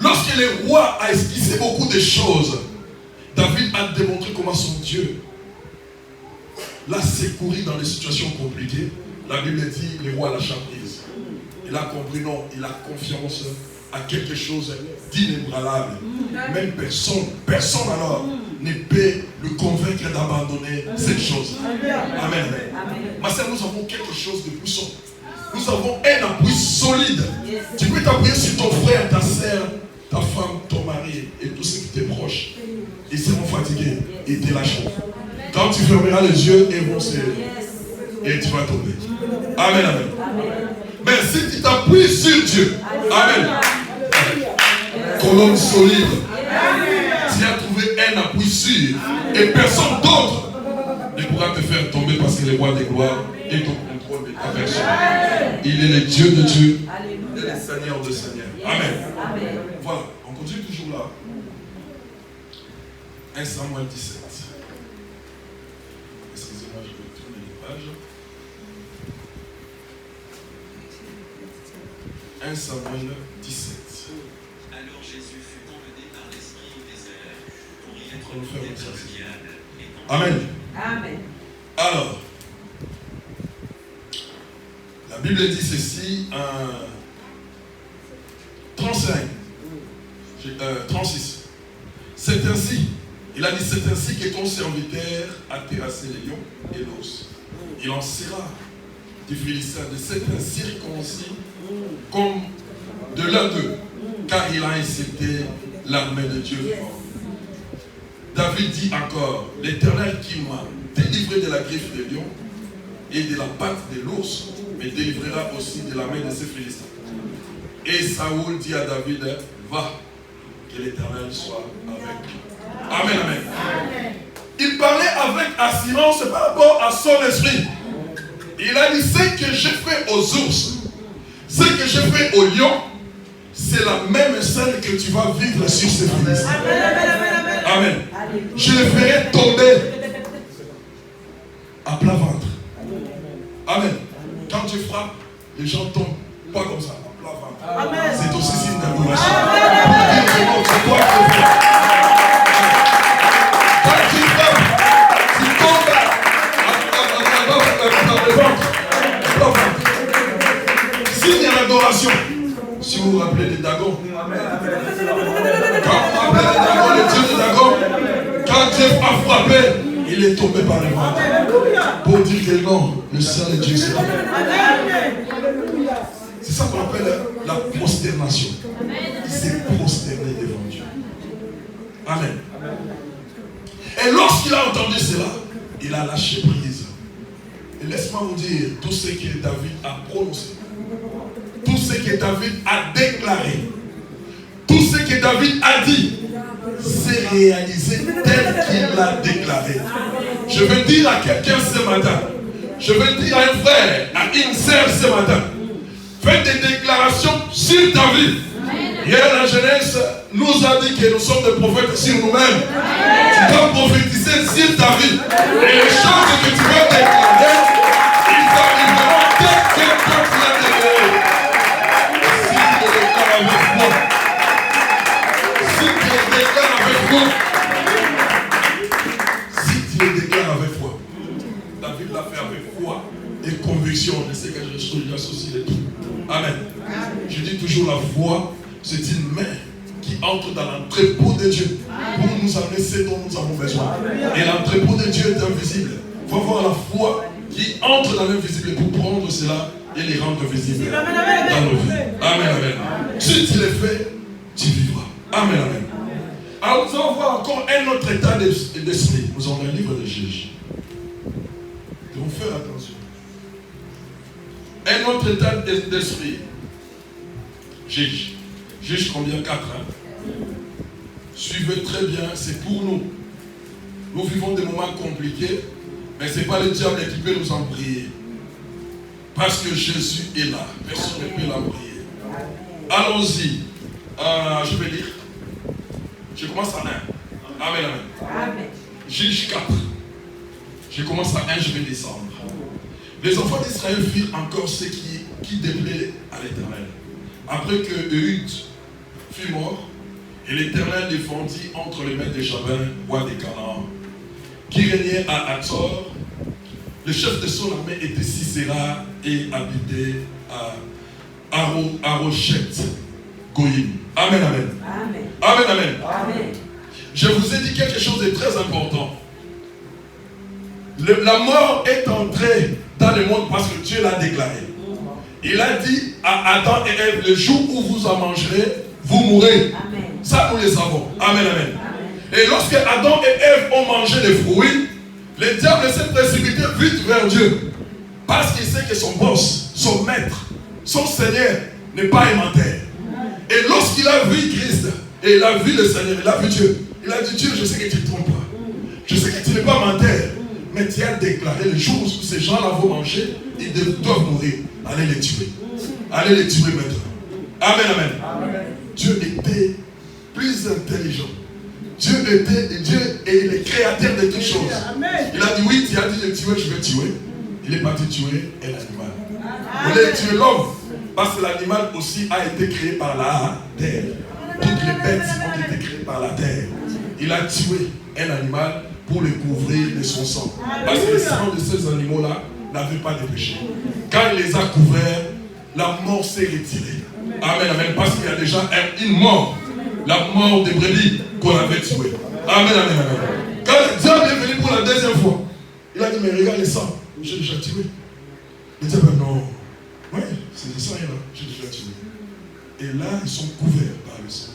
lorsque le roi a esquissé beaucoup de choses, David a démontré comment son Dieu l'a secouru dans les situations compliquées. La Bible dit, le roi lâcha prise. Il a compris, non, il a confiance à quelque chose d'inébranlable. Même personne alors ne peut le convaincre d'abandonner cette chose. Amen. Ma sœur, nous avons quelque chose de puissant. Nous avons un appui solide. Tu peux t'appuyer sur ton frère, ta sœur, ta femme, ton mari et tous ceux qui t'es proches. Ils seront fatigués et te lâcheront. Quand tu fermeras les yeux, ils vont se... et tu vas tomber. Amen, amen. Mais si tu t'appuies sur Dieu, amen. Colonne solide. Tu as trouvé un appui sûr et personne d'autre ne pourra te faire tomber parce que le roi des gloires est au contrôle de ta personne. Il est le Dieu de Dieu et le Seigneur de Seigneur. Amen. Voilà, on continue toujours là. 1 Samuel 17. Excusez-moi, je vais tourner les pages. 1 Samuel 17. Alors Jésus fut emmené par l'esprit au désert pour y être goûté par le diable. Amen. Amen. Alors, la Bible dit ceci, 36. C'est ainsi, il a dit, c'est ainsi que ton serviteur a terrassé les lions et l'os. Il en sera du Philistin de cet incirconcis comme de l'un d'eux, car il a insulté l'armée de Dieu vivant. David dit encore, l'Éternel qui m'a délivré de la griffe des lions et de la patte de l'ours, me délivrera aussi de la main de ces Philistins. Et Saoul dit à David, va, que l'Éternel soit avec lui. Amen, amen. Amen. Il parlait avec assurance par rapport à son esprit. Il a dit, ce que j'ai fait aux ours, ce que j'ai fait aux lions, c'est la même scène que tu vas vivre sur ces Philistins. Amen. Amen. Je les ferai tomber à plat ventre. Amen. tu frappes, les gens tombent pas comme ça, à plat ventre. Amen. C'est aussi signe d'adoration. C'est toi qui le fais. Quand tu frappes, tu tombes à plat ventre. Signe d'adoration. Si vous vous rappelez des Dagon. Quand vous vous rappelez des Dagon, le Dieu de Dagon, quand Dieu a frappé, il est tombé par le ventre. Pour dire que non, le Seigneur est Dieu. C'est ça qu'on appelle la prosternation. Il s'est prosterné devant Dieu. Amen. Et lorsqu'il a entendu cela, il a lâché prise. Et laisse-moi vous dire tout ce que David a prononcé. Tout ce que David a déclaré, tout ce que David a dit, s'est réalisé tel qu'il l'a déclaré. Je veux dire à quelqu'un ce matin, je veux dire à un frère, à une sœur ce matin, faites des déclarations sur ta vie. Hier, la jeunesse nous a dit que nous sommes des prophètes sur nous-mêmes. Tu dois prophétiser sur ta vie. Et les choses que tu veux déclarer, ils arriveront tel que toi tu l'as déclaré. Si tu le déclares avec foi, si tu le déclares avec foi, David l'a fait avec foi et conviction. Je sais que je associe les deux. Amen. Je dis toujours la foi, c'est une main qui entre dans l'entrepôt de Dieu pour nous amener ce dont nous avons besoin. Et l'entrepôt de Dieu est invisible. Il faut avoir la foi qui entre dans l'invisible pour prendre cela et les rendre visibles dans nos vies. Amen, amen. Si tu les fais, tu vivras. Amen, amen. Alors nous allons voir encore un autre état d'esprit. Nous avons un livre de Juges. Nous devons faire attention. Un autre état d'esprit. Juge. Juge combien? 4. Suivez très bien, c'est pour nous. Nous vivons des moments compliqués, mais ce n'est pas le diable qui peut nous embrayer. Parce que Jésus est là. Personne ne peut l'embrayer. Allons-y. Je vais lire. Je commence à 1. Amen, amen. Amen. Juge 4. Je commence à 1, je vais descendre. Les enfants d'Israël firent encore ce qui déplaît à l'Éternel. Après que Ehud fut mort, et l'Éternel défendit entre les mains de Jabin, roi de Canaan, qui régnait à Hatzor. Le chef de son armée était Sisera et habitait à Arochet Goïm. Amen, amen. Amen. Amen, amen. Amen. Je vous ai dit quelque chose de très important. La mort est entrée dans le monde parce que Dieu l'a déclaré. Il a dit à Adam et Ève, le jour où vous en mangerez, vous mourrez. Amen. Ça, nous le savons. Amen, amen. Amen. Et lorsque Adam et Ève ont mangé les fruits, le diable s'est précipité vite vers Dieu. Parce qu'il sait que son boss, son maître, son Seigneur n'est pas aimentaire. Et lorsqu'il a vu Christ, et il a vu le Seigneur, il a vu Dieu, il a dit, Dieu, je sais que tu ne te trompes pas. Je sais que tu n'es pas menteur. Mais tu as déclaré, le jour où ces gens-là vont manger, ils doivent mourir. Allez les tuer. Allez les tuer maintenant. Amen, amen. Amen. Dieu était plus intelligent. Dieu est le créateur de toutes choses. Amen. Il a dit oui, tu as dit de tuer, je vais tuer. Il est parti tuer un animal. Il voulait tuer l'homme. Parce que l'animal aussi a été créé par la terre. Toutes les bêtes ont été créées par la terre. Il a tué un animal pour le couvrir de son sang. Parce que le sang de ces animaux-là n'avait pas de péché. Quand il les a couverts, la mort s'est retirée. Amen, amen. Parce qu'il y a déjà une mort. La mort des brebis qu'on avait tuée. Amen, amen, amen. Quand le diable est venu pour la deuxième fois, il a dit, mais regarde le sang, j'ai déjà tué. Le diable, non. Oui, c'est le sang là, j'ai déjà tué. Et là, ils sont couverts par le sang.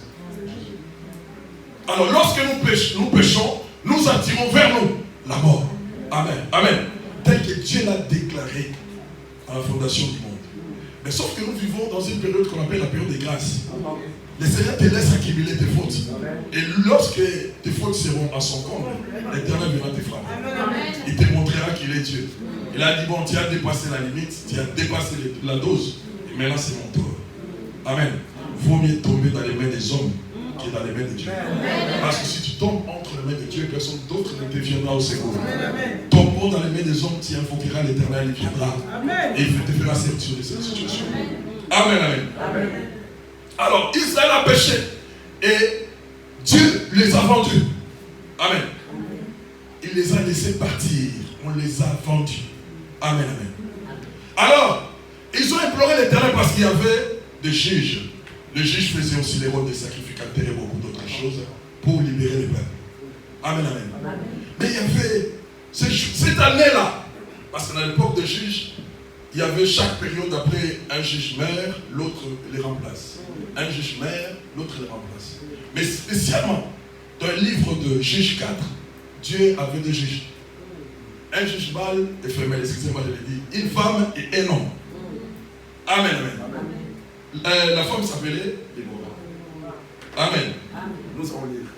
Alors, lorsque nous péchons, nous attirons vers nous la mort. Amen. Amen. Tel que Dieu l'a déclaré à la fondation du monde. Mais sauf que nous vivons dans une période qu'on appelle la période des grâces. Le Seigneur te laisse accumuler tes fautes. Et lorsque tes fautes seront à son comble, l'Éternel viendra te frapper. Il te montrera qu'il est Dieu. Il a dit, bon, tu as dépassé la limite, tu as dépassé la dose. Et maintenant, c'est mon tour. Amen. Vaut mieux tomber dans les mains des hommes qui est dans les mains de Dieu. Parce que si tu tombes entre les mains de Dieu, personne d'autre ne te viendra au secours. Tombons dans les mains des hommes, tu invoqueras l'Éternel, il viendra. Et il te fera sortir de cette situation. Amen, amen. Alors, Israël a péché. Et Dieu les a vendus. Amen. Il les a laissés partir. On les a vendus. Amen, amen. Alors, ils ont imploré l'Éternel parce qu'il y avait des juges. Les juges faisaient aussi les rôles des sacrificateurs et beaucoup d'autres choses pour libérer le peuple. Amen, amen. Mais il y avait cette année-là, parce qu'à l'époque des juges, il y avait chaque période après un juge meurt, l'autre les remplace. Un juge meurt, l'autre les remplace. Mais spécialement, dans le livre de Juge 4, Dieu avait deux juges. Un juge mâle et femelle, excusez-moi de le dire. Une femme et un homme. Amen, amen. La femme s'appelait Déborah. Amen. Nous allons lire.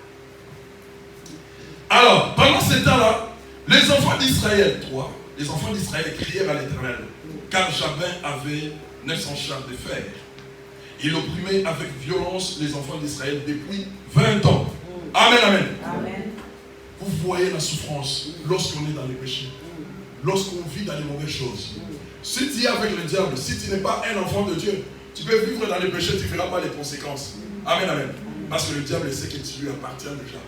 Alors, pendant ce temps-là, les enfants d'Israël, les enfants d'Israël crièrent à l'Éternel, car Jabin avait 900 chars de fer. Il opprimait avec violence les enfants d'Israël depuis 20 ans. Amen, amen. Amen. Vous voyez la souffrance lorsqu'on est dans les péchés, lorsqu'on vit dans les mauvaises choses. Si tu es avec le diable, si tu n'es pas un enfant de Dieu, tu peux vivre dans les péchés, tu ne feras pas les conséquences. Amen, amen. Parce que le diable sait que tu lui appartiens déjà.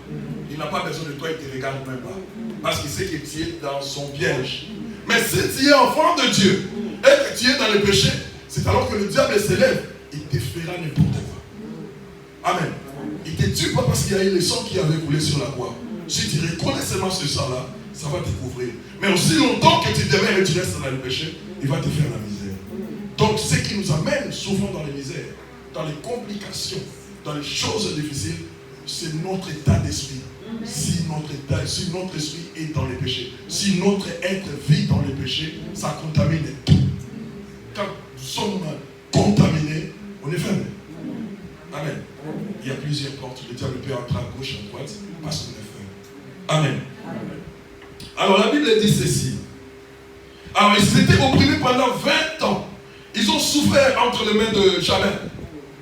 Il n'a pas besoin de toi, il ne te regarde même pas. Parce qu'il sait que tu es dans son piège. Mais si tu es enfant de Dieu et que tu es dans le péché, c'est alors que le diable s'élève, il te fera n'importe quoi. Amen. Il ne te tue pas parce qu'il y a eu le sang qui avait coulé sur la croix. Si tu reconnais seulement ce sang-là, ça va te couvrir. Mais aussi longtemps que tu demeures et tu restes dans le péché, il va te faire la misère. Donc ce qui nous amène souvent dans les misères, dans les complications, dans les choses difficiles, c'est notre état d'esprit. Si notre esprit est dans les péchés, si notre être vit dans les péchés, ça contamine tout. Quand nous sommes contaminés, on est faible. Amen. Il y a plusieurs portes. Le diable peut entrer à gauche, à droite, parce qu'on est faible. Amen. Alors la Bible dit ceci. Alors ils étaient opprimés pendant 20 ans. Ils ont souffert entre les mains de Jabin,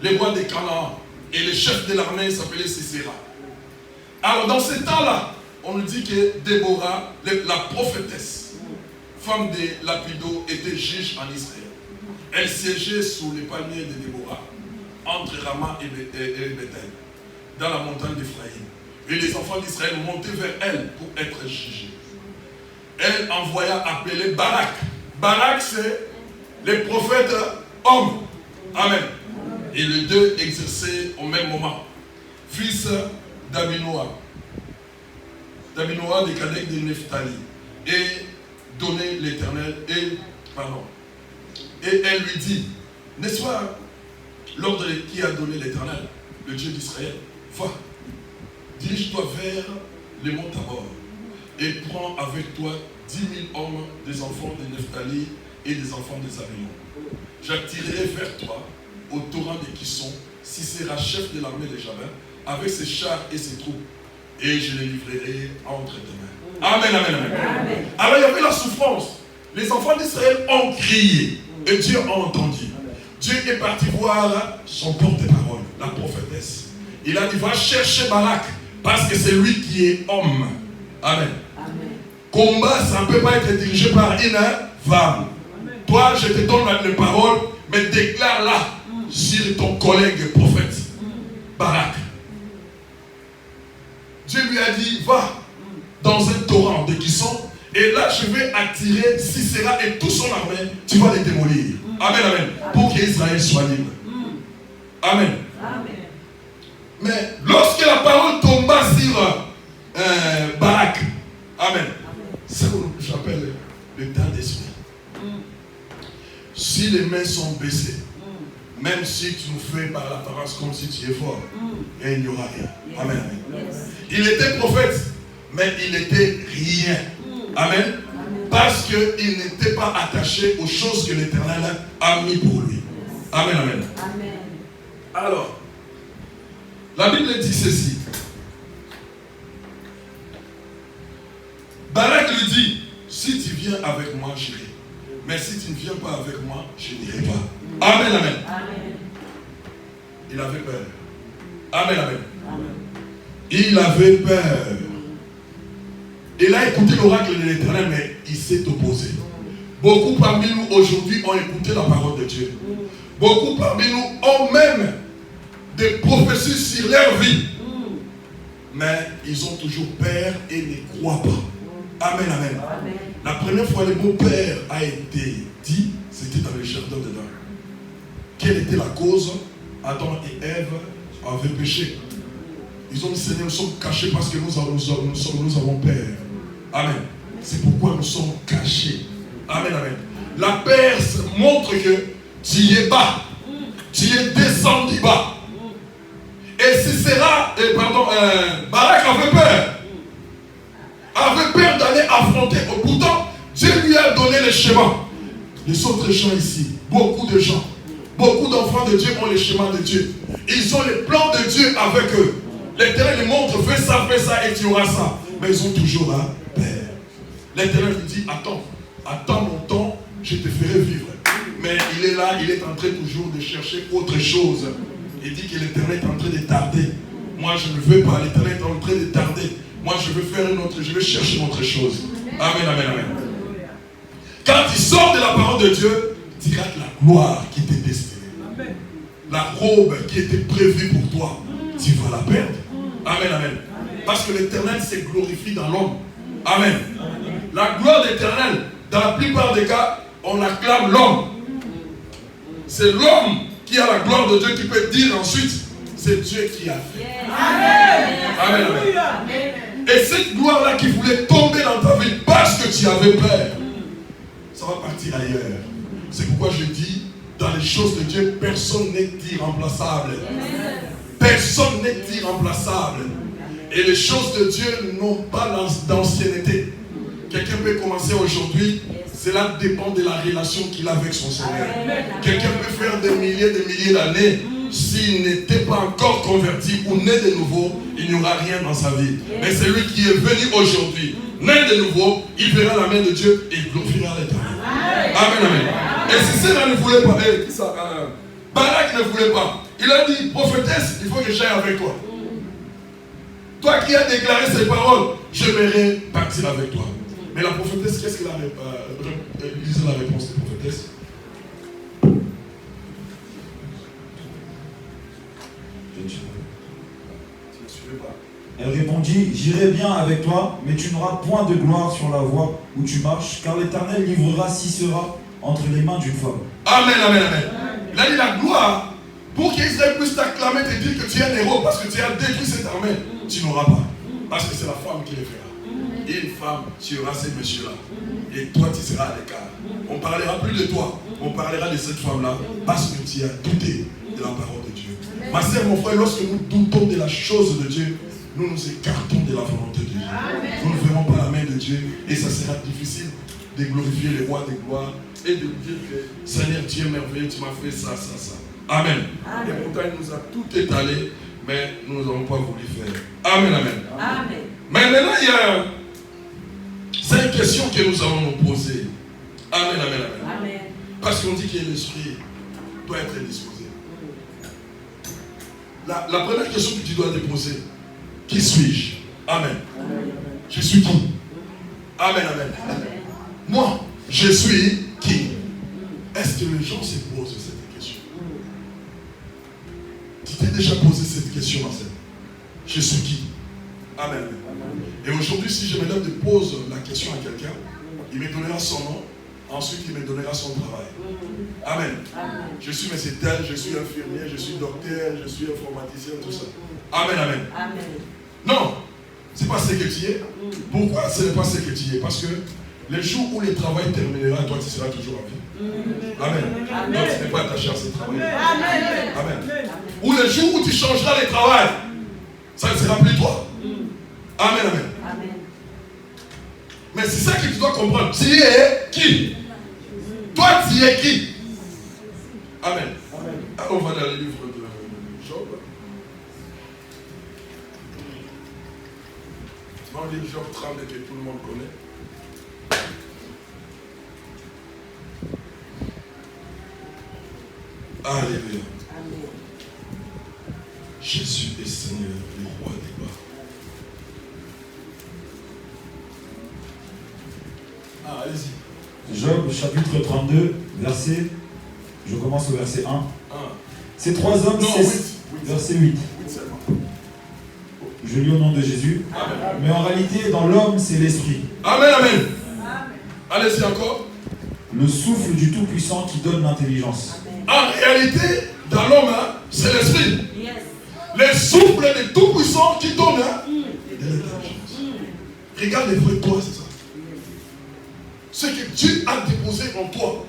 les rois des Canaan, et le chef de l'armée s'appelait Sisera. Alors dans ce temps-là, on nous dit que Déborah, la prophétesse, femme de Lapido, était juge en Israël. Elle siégeait sous les palmiers de Déborah, entre Rama et Bethel, dans la montagne d'Éphraïm. Et les enfants d'Israël montaient vers elle pour être jugés. Elle envoya appeler Barak. Barak, c'est les prophètes hommes. Amen. Et les deux exerçaient au même moment. Fils d'Abinoa. D'Abinoa des Kadek de Nephtali. Et donnait l'Éternel. Et elle lui dit, n'est-ce pas l'ordre qui a donné l'Éternel, le Dieu d'Israël, va, dirige-toi vers les monts Tabor et prends avec toi 10 000 hommes des enfants de Nephtali et des enfants de Zabulon. J'attirerai vers toi au torrent de Kisson, Sisera, chef de l'armée de Jabin, avec ses chars et ses troupes, et je les livrerai entre tes mains. Amen, amen, amen. Amen. Alors il y avait la souffrance. Les enfants d'Israël ont crié et Dieu a entendu. Dieu est parti voir son porte-parole, la prophétesse. Il a dit, va chercher Barak, parce que c'est lui qui est homme. Amen. Amen. Combat, ça ne peut pas être dirigé par une femme. Amen. Toi, je te donne la parole, mais déclare-la sur ton collègue prophète, Barak. Dieu lui a dit, va dans un torrent de Kisson, et là je vais attirer Sisera et tout son armée, tu vas les démolir. Amen, amen. Pour qu'Israël soit libre. Amen. Amen. Mais lorsque la parole tomba sur Barak, amen, c'est ce que j'appelle l'état d'esprit. Si les mains sont baissées, même si tu nous fais par l'apparence comme si tu es fort, il n'y aura rien. Amen, amen. Il était prophète, mais il n'était rien. Amen. Parce qu'il n'était pas attaché aux choses que l'Éternel a mis pour lui. Amen, amen. Amen. Alors, la Bible dit ceci. Barak lui dit, si tu viens avec moi, j'irai. Mais si tu ne viens pas avec moi, je n'irai pas. Amen, amen. Amen. Il avait peur. Amen, amen. Il avait peur. Il a écouté l'oracle de l'Éternel, mais il s'est opposé. Beaucoup parmi nous aujourd'hui ont écouté la parole de Dieu. Beaucoup parmi nous ont même des prophéties sur leur vie. Mais ils ont toujours peur et ne croient pas. Amen, amen. La première fois le mot peur a été dit, c'était dans le jardin d'Éden. Quelle était la cause? Adam et Ève avaient péché. Ils ont dit, Seigneur, nous sommes cachés parce que nous avons peur. Amen. C'est pourquoi nous sommes cachés. Amen, amen. La peur montre que tu y es bas. Tu es descendu bas. Et Sisera, Barak avait peur. Avait peur d'aller affronter. Pourtant, Dieu lui a donné le schéma. Les autres gens ici, beaucoup de gens, beaucoup d'enfants de Dieu ont le schéma de Dieu. Ils ont les plans de Dieu avec eux. L'Éternel lui montre, fais ça et tu auras ça. Mais ils ont toujours la peur. L'Éternel lui dit, attends mon temps, je te ferai vivre. Mais il est là, il est en train toujours de chercher autre chose. Il dit que l'Éternel est en train de tarder. Moi je ne veux pas, l'Éternel est en train de tarder. Moi je veux faire je veux chercher autre chose. Amen, amen, amen. Quand il sort de la parole de Dieu, tu rates la gloire qui t'est destinée. La robe qui était prévue pour toi, tu vas la perdre. Amen, amen. Parce que l'Éternel se glorifie dans l'homme. Amen. La gloire de l'Éternel, dans la plupart des cas, on acclame l'homme. C'est l'homme qui a la gloire de Dieu qui peut dire ensuite, c'est Dieu qui a fait. Amen. Amen, amen. Et cette gloire-là qui voulait tomber dans ta vie parce que tu avais peur, ça va partir ailleurs. C'est pourquoi je dis, dans les choses de Dieu, personne n'est irremplaçable. Personne n'est irremplaçable. Et les choses de Dieu n'ont pas d'ancienneté. Quelqu'un peut commencer aujourd'hui, cela dépend de la relation qu'il a avec son Seigneur. Quelqu'un peut faire des milliers d'années. S'il n'était pas encore converti ou né de nouveau, il n'y aura rien dans sa vie. Mais celui qui est venu aujourd'hui, né de nouveau, il verra la main de Dieu et il glorifiera l'Éternel. Amen, amen. Et si cela ne voulait pas, Barak ne voulait pas. Il a dit, prophétesse, il faut que j'aille avec toi. Toi qui as déclaré ces paroles, j'aimerais partir avec toi. Mais la prophétesse, qu'est-ce qu'elle a lisez la réponse de la prophétesse. Elle répondit, j'irai bien avec toi, mais tu n'auras point de gloire sur la voie où tu marches, car l'Éternel livrera Sisera entre les mains d'une femme. Amen, amen, amen. Il a dit la gloire, pour qu'Israël puisse t'acclamer, te dire que tu es un héros parce que tu as détruit cette armée, tu n'auras pas. Parce que c'est la femme qui le fera. Une femme, tu auras ces messieurs-là. Et toi, tu seras à l'écart. On ne parlera plus de toi. On parlera de cette femme-là parce que tu as douté de la parole de Dieu. Ma sœur, mon frère, lorsque nous doutons de la chose de Dieu, nous nous écartons de la volonté de Dieu. Nous ne verrons pas la main de Dieu et ça sera difficile de glorifier le roi des gloires et de dire que Seigneur, tu es merveilleux, tu m'as fait ça. Amen. Et pourtant, il nous a tout étalé, mais nous n'avons pas voulu faire. Amen, amen. Amen. Mais maintenant, il y a 5 questions que nous allons nous poser. Amen, amen, amen. Amen. Parce qu'on dit que l'esprit doit être disposé. La première question que tu dois te poser, qui suis-je? Amen. Amen. Je suis qui? Amen, amen. Amen. Moi, je suis qui? Est-ce que les gens se posent cette question? Tu t'es déjà posé cette question, Marcel? Je suis qui? Amen. Et aujourd'hui, si je me lève et pose la question à quelqu'un, il me donnera son nom, ensuite il me donnera son travail. Amen. Je suis monsieur tel, je suis infirmier, je suis docteur, je suis informaticien, tout ça. Amen, amen. Amen. Non, ce n'est pas ce que tu es. Pourquoi ce n'est pas ce que tu es? Parce que le jour où le travail terminera, toi tu seras toujours en vie. Amen. Amen. Donc tu n'es pas attaché à ce travail. Amen. Amen. Ou le jour où tu changeras le travail, ça ne sera plus toi. Amen, amen. Amen. Mais c'est ça que tu dois comprendre. Tu es qui? Toi, tu es qui? Amen. Amen. Alors, on va dans le livre de Job. Tu vas lire Job 30 que tout le monde connaît. Alléluia. Jésus est Seigneur, le roi des rois. Ah, allez-y. Job, chapitre 32, verset. Je commence au verset 1. Ces trois hommes, verset 8. Je lis au nom de Jésus. Amen. Mais en réalité, dans l'homme, c'est l'esprit. Amen, amen. Allez-y encore. Le souffle du Tout-Puissant qui donne l'intelligence. En réalité, dans l'homme, c'est l'esprit. Le souffle du Tout-Puissant qui donne de l'intelligence. Regarde les vrais toi, c'est ça. Ce que Dieu a déposé en toi,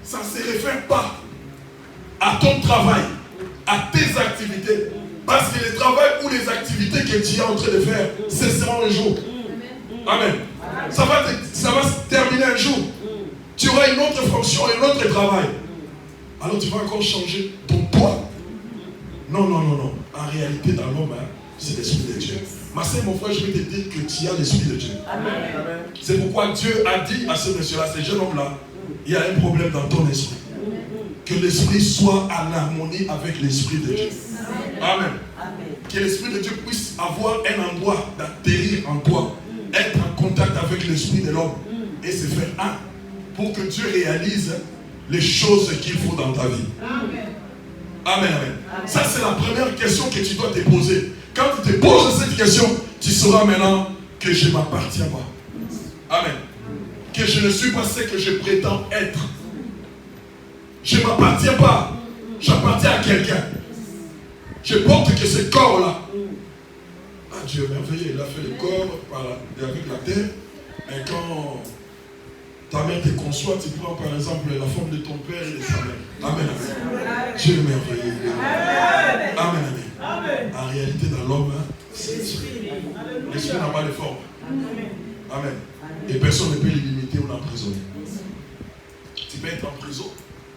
ça ne se réfère pas à ton travail, à tes activités. Parce que le travail ou les activités que tu es en train de faire cesseront un jour. Amen. Ça va se terminer un jour. Tu auras une autre fonction, un autre travail. Alors tu vas encore changer ton toi. Non. En réalité, dans l'homme, c'est l'Esprit de Dieu. Ma sœur, mon frère, je vais te dire que tu as l'Esprit de Dieu. Amen. C'est pourquoi Dieu a dit à ce monsieur-là, ce jeune homme-là, il y a un problème dans ton esprit. Que l'esprit soit en harmonie avec l'Esprit de Dieu. Amen. Que l'Esprit de Dieu puisse avoir un endroit d'atterrir en toi, être en contact avec l'Esprit de l'homme et se faire un pour que Dieu réalise les choses qu'il faut dans ta vie. Amen. Ça, c'est la première question que tu dois te poser. Quand tu te poses cette question, tu sauras maintenant que je ne m'appartiens pas. Amen. Que je ne suis pas ce que je prétends être. Je ne m'appartiens pas. J'appartiens à quelqu'un. Je porte que ce corps-là. Ah, Dieu est merveilleux. Il a fait le corps avec la terre. Mais quand ta mère te conçoit, tu prends par exemple la forme de ton père et de ta mère. Amen. Dieu est merveilleux. Amen. En réalité, dans l'homme, c'est l'esprit. L'esprit n'a pas de forme. Amen. Et personne ne peut l'imiter ou l'emprisonner. Tu peux être en prison,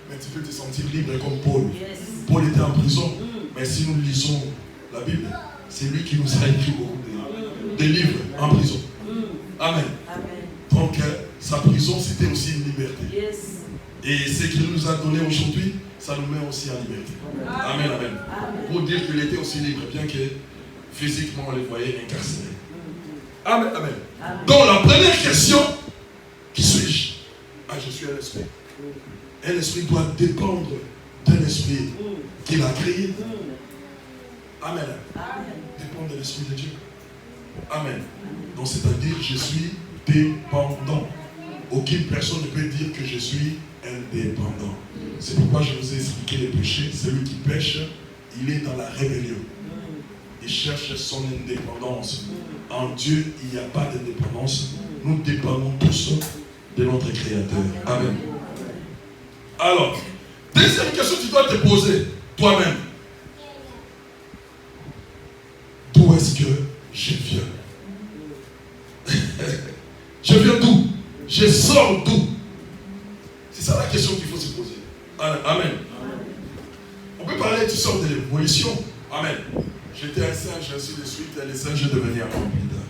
mais tu peux te sentir libre comme Paul. Paul était en prison, mais si nous lisons la Bible, c'est lui qui nous a écrit beaucoup de livres en prison. Amen. Donc, sa prison, c'était aussi une liberté. Et ce qu'il nous a donné aujourd'hui, ça nous met aussi en liberté. Amen. Pour dire qu'il était aussi libre, bien que physiquement on les voyait incarcérés. Amen. Donc, la première question, qui suis-je? Je suis un esprit. Un esprit doit dépendre d'un esprit qu'il a créé. Amen. Dépendre de l'esprit de Dieu. Amen. Donc, c'est-à-dire, je suis dépendant. Aucune personne ne peut dire que je suis indépendant. C'est pourquoi je vous ai expliqué les péchés. Celui qui pêche, il est dans la rébellion. Il cherche son indépendance. En Dieu, il n'y a pas d'indépendance. Nous dépendons tous de notre Créateur. Amen. Alors, deuxième question que tu dois te poser toi-même. D'où est-ce que je viens? Je viens d'où? Je sors d'où? C'est ça la question qu'il faut se poser. Amen. On peut parler, tu sors de l'évolution. Amen. J'étais un singe, ainsi de suite, et les singes devenaient encore plus tard.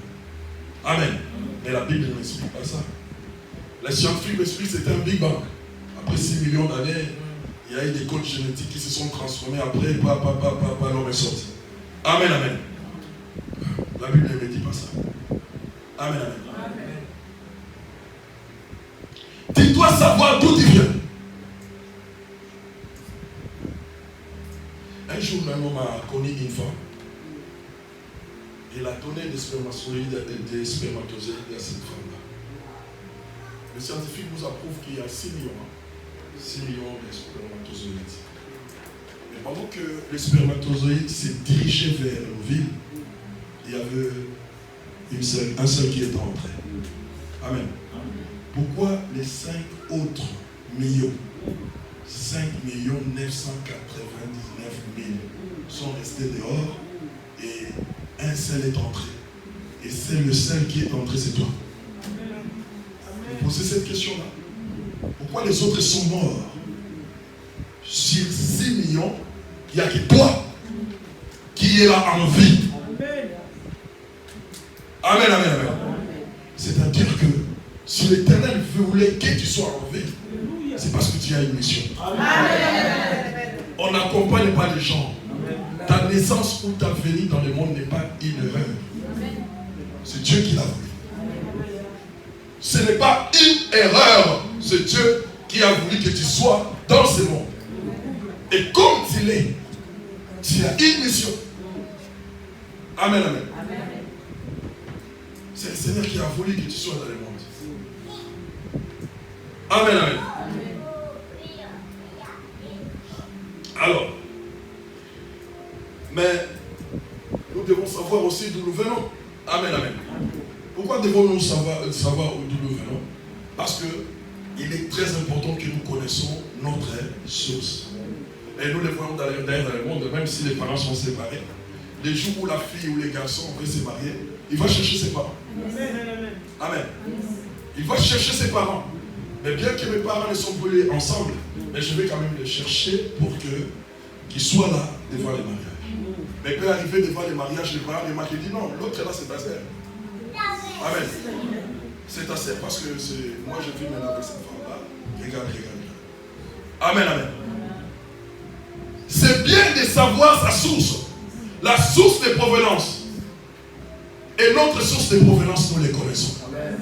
Amen. Mais la Bible ne m'explique pas ça. La scientifique m'explique que c'était un Big Bang. Après 6 millions d'années, il y a eu des codes génétiques qui se sont transformés. Après, l'homme est sorti. Amen. La Bible ne me dit pas ça. Amen. Tu dois savoir d'où tu viens. Un jour, un homme a connu une femme. Il a donné des spermatozoïdes à cette femme-là. Le scientifique nous approuve qu'il y a 6 millions de spermatozoïdes. Mais pendant que les spermatozoïdes se dirigeaient vers nos villes, il y avait un seul qui est entré. Amen. Pourquoi les 5 autres millions, 5 999 000 sont restés dehors et un seul est entré? Et c'est le seul qui est entré, c'est toi. Vous posez cette question-là. Pourquoi les autres sont morts? Sur 6 millions, il n'y a que toi qui es là en vie. Amen. C'est-à-dire que si l'Éternel voulait que tu sois en vie, c'est parce que tu as une mission. On n'accompagne pas les gens dans ta naissance ou ta venue dans le monde n'est pas une erreur. C'est Dieu qui l'a voulu. Ce n'est pas une erreur. C'est Dieu qui a voulu que tu sois dans ce monde. Et comme tu l'es, tu as une mission. Amen, amen. C'est le Seigneur qui a voulu que tu sois dans le monde. Amen, amen. Alors, mais nous devons savoir aussi d'où nous venons. Amen, amen. Pourquoi devons-nous savoir d'où nous venons? Parce que il est très important que nous connaissons notre source. Et nous le voyons d'ailleurs dans le monde, même si les parents sont séparés. Les jours où la fille ou les garçons veulent se marier, il va chercher ses parents. Amen. Il va chercher ses parents. Mais bien que mes parents ne sont plus ensemble, mais je vais quand même les chercher pour qu'ils soient là devant les mariages. Mais peut arriver devant les mariages, les parents, les mariés disent non, l'autre là c'est ta sœur. Amen. C'est ta sœur parce que moi je vis maintenant avec cette femme-là. Regarde. Amen, amen. C'est bien de savoir sa source. La source de provenance. Et notre source de provenance, nous les connaissons.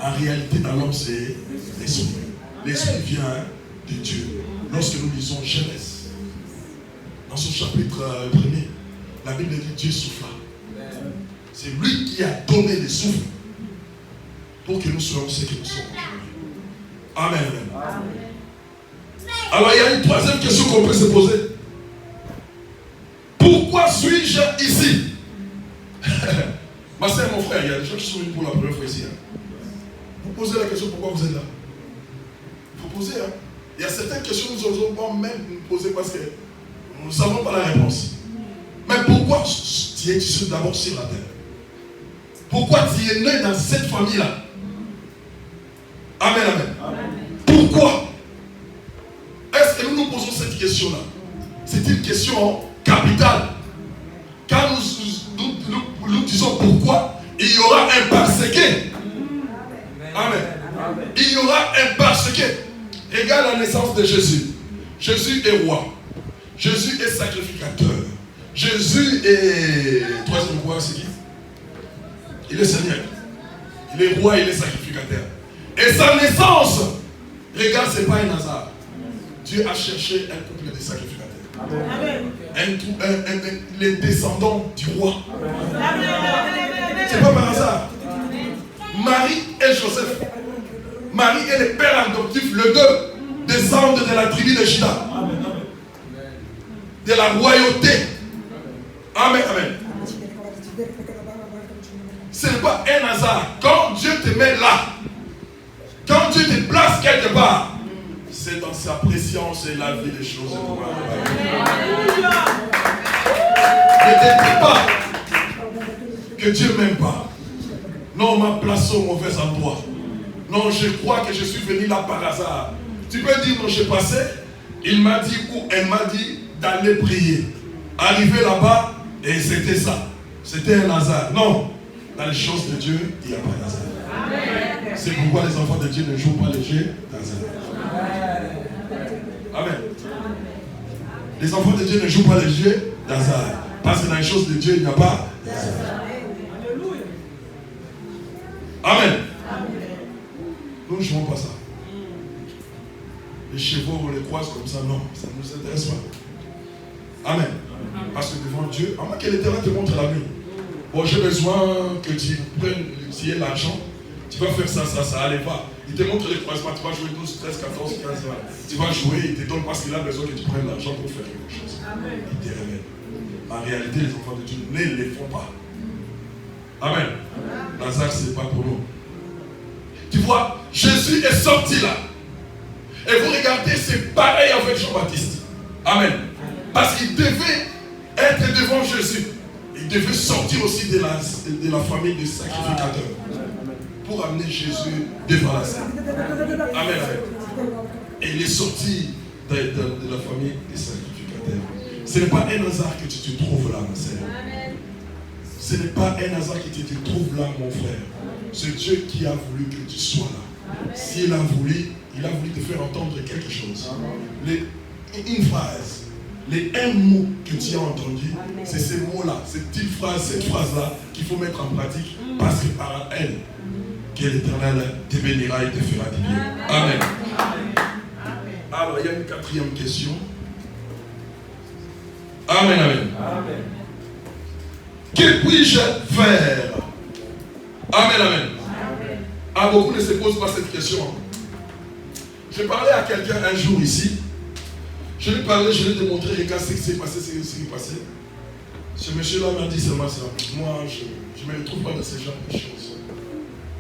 En réalité, dans l'homme, c'est l'esprit. L'esprit vient de Dieu. Lorsque nous lisons Genèse, dans son chapitre 1er, la Bible dit Dieu souffla. C'est lui qui a donné le souffle pour que nous soyons ce que nous sommes aujourd'hui. Amen. Alors, il y a une troisième question qu'on peut se poser. Pourquoi suis-je ici? Ma soeur et mon frère, il y a des gens qui sont venus pour la première fois ici. Vous posez la question pourquoi vous êtes là. Il faut poser. Il y a certaines questions que nous n'osons pas même nous poser parce que nous ne savons pas la réponse. Mais pourquoi tu es ici d'abord sur la terre? Pourquoi tu es né dans cette famille-là? Amen, amen. Pourquoi? Est-ce que nous nous posons cette question-là? C'est une question capitale. Quand nous disons pourquoi, il y aura un parce que. Amen. Il y aura un parce que. Regarde la naissance de Jésus. Jésus est roi. Jésus est sacrificateur. Jésus est... Troisième roi, c'est qui? Il est Seigneur. Il est roi, il est sacrificateur. Et sa naissance, regarde, ce n'est pas un hasard. Dieu a cherché un couple de sacrificateurs. Les descendants du roi. C'est pas par hasard. Marie et Joseph. Marie est le père adoptif, le deux descendent de la tribu de Juda. De la royauté. Amen, amen. Ce n'est pas un hasard. Quand Dieu te met là, quand Dieu te place quelque part, c'est dans sa préscience et la vie des choses. Ne t'inquiète pas que Dieu ne m'aime pas. Non, on m'a placé au mauvais endroit. Non, je crois que je suis venu là par hasard. Tu peux dire, non, j'ai passé. Il m'a dit ou elle m'a dit d'aller prier. Arrivé là-bas, et c'était ça. C'était un hasard. Non, dans les choses de Dieu, il n'y a pas d'hasard. C'est pourquoi les enfants de Dieu ne jouent pas les jeux d'hasard. Amen. Les enfants de Dieu ne jouent pas les jeux d'hasard. Parce que dans les choses de Dieu, il n'y a pas d'hasard. Amen. Nous ne jouons pas ça. Les chevaux, on les croise comme ça, non, ça ne nous intéresse pas. Amen. Parce que devant Dieu, à moins que l'Éternel te montre la nuit. Bon, j'ai besoin que tu prennes, tu aies l'argent, tu vas faire ça, allez, va. Il te montre les croisements, tu vas jouer 12, 13, 14, 15 ans. Tu vas jouer, il te donne parce qu'il a besoin que tu prennes l'argent pour faire quelque chose. Amen. Il te révèle. En réalité, les enfants de Dieu ne les font pas. Amen. Lazare, ce n'est pas pour nous. Tu vois, Jésus est sorti là. Et vous regardez, c'est pareil avec Jean-Baptiste. Amen. Parce qu'il devait être devant Jésus. Il devait sortir aussi de la famille des sacrificateurs. Pour amener Jésus devant la scène. Amen. Et il est sorti de la famille des sacrificateurs. Ce n'est pas un hasard que tu te trouves là, ma sœur. Ce n'est pas un hasard que tu te trouves là, mon frère. C'est Dieu qui a voulu que tu sois là. S'il a voulu, il a voulu te faire entendre quelque chose. Une phrase. Les un mot que tu as entendu, c'est ces mots-là, cette petite phrase, cette phrase-là qu'il faut mettre en pratique parce que par elle, que l'Éternel te bénira et te fera du bien. Amen. Alors, il y a une quatrième question. Amen, amen. Que puis-je faire? Amen, amen. Ah, beaucoup ne se posent pas cette question. J'ai parlé à quelqu'un un jour ici. Je lui parlais, je lui ai démontré, regarde ce qui s'est passé, ce qui s'est passé. Ce monsieur-là m'a dit seulement ça. Moi, je ne me retrouve pas dans ce genre de choses.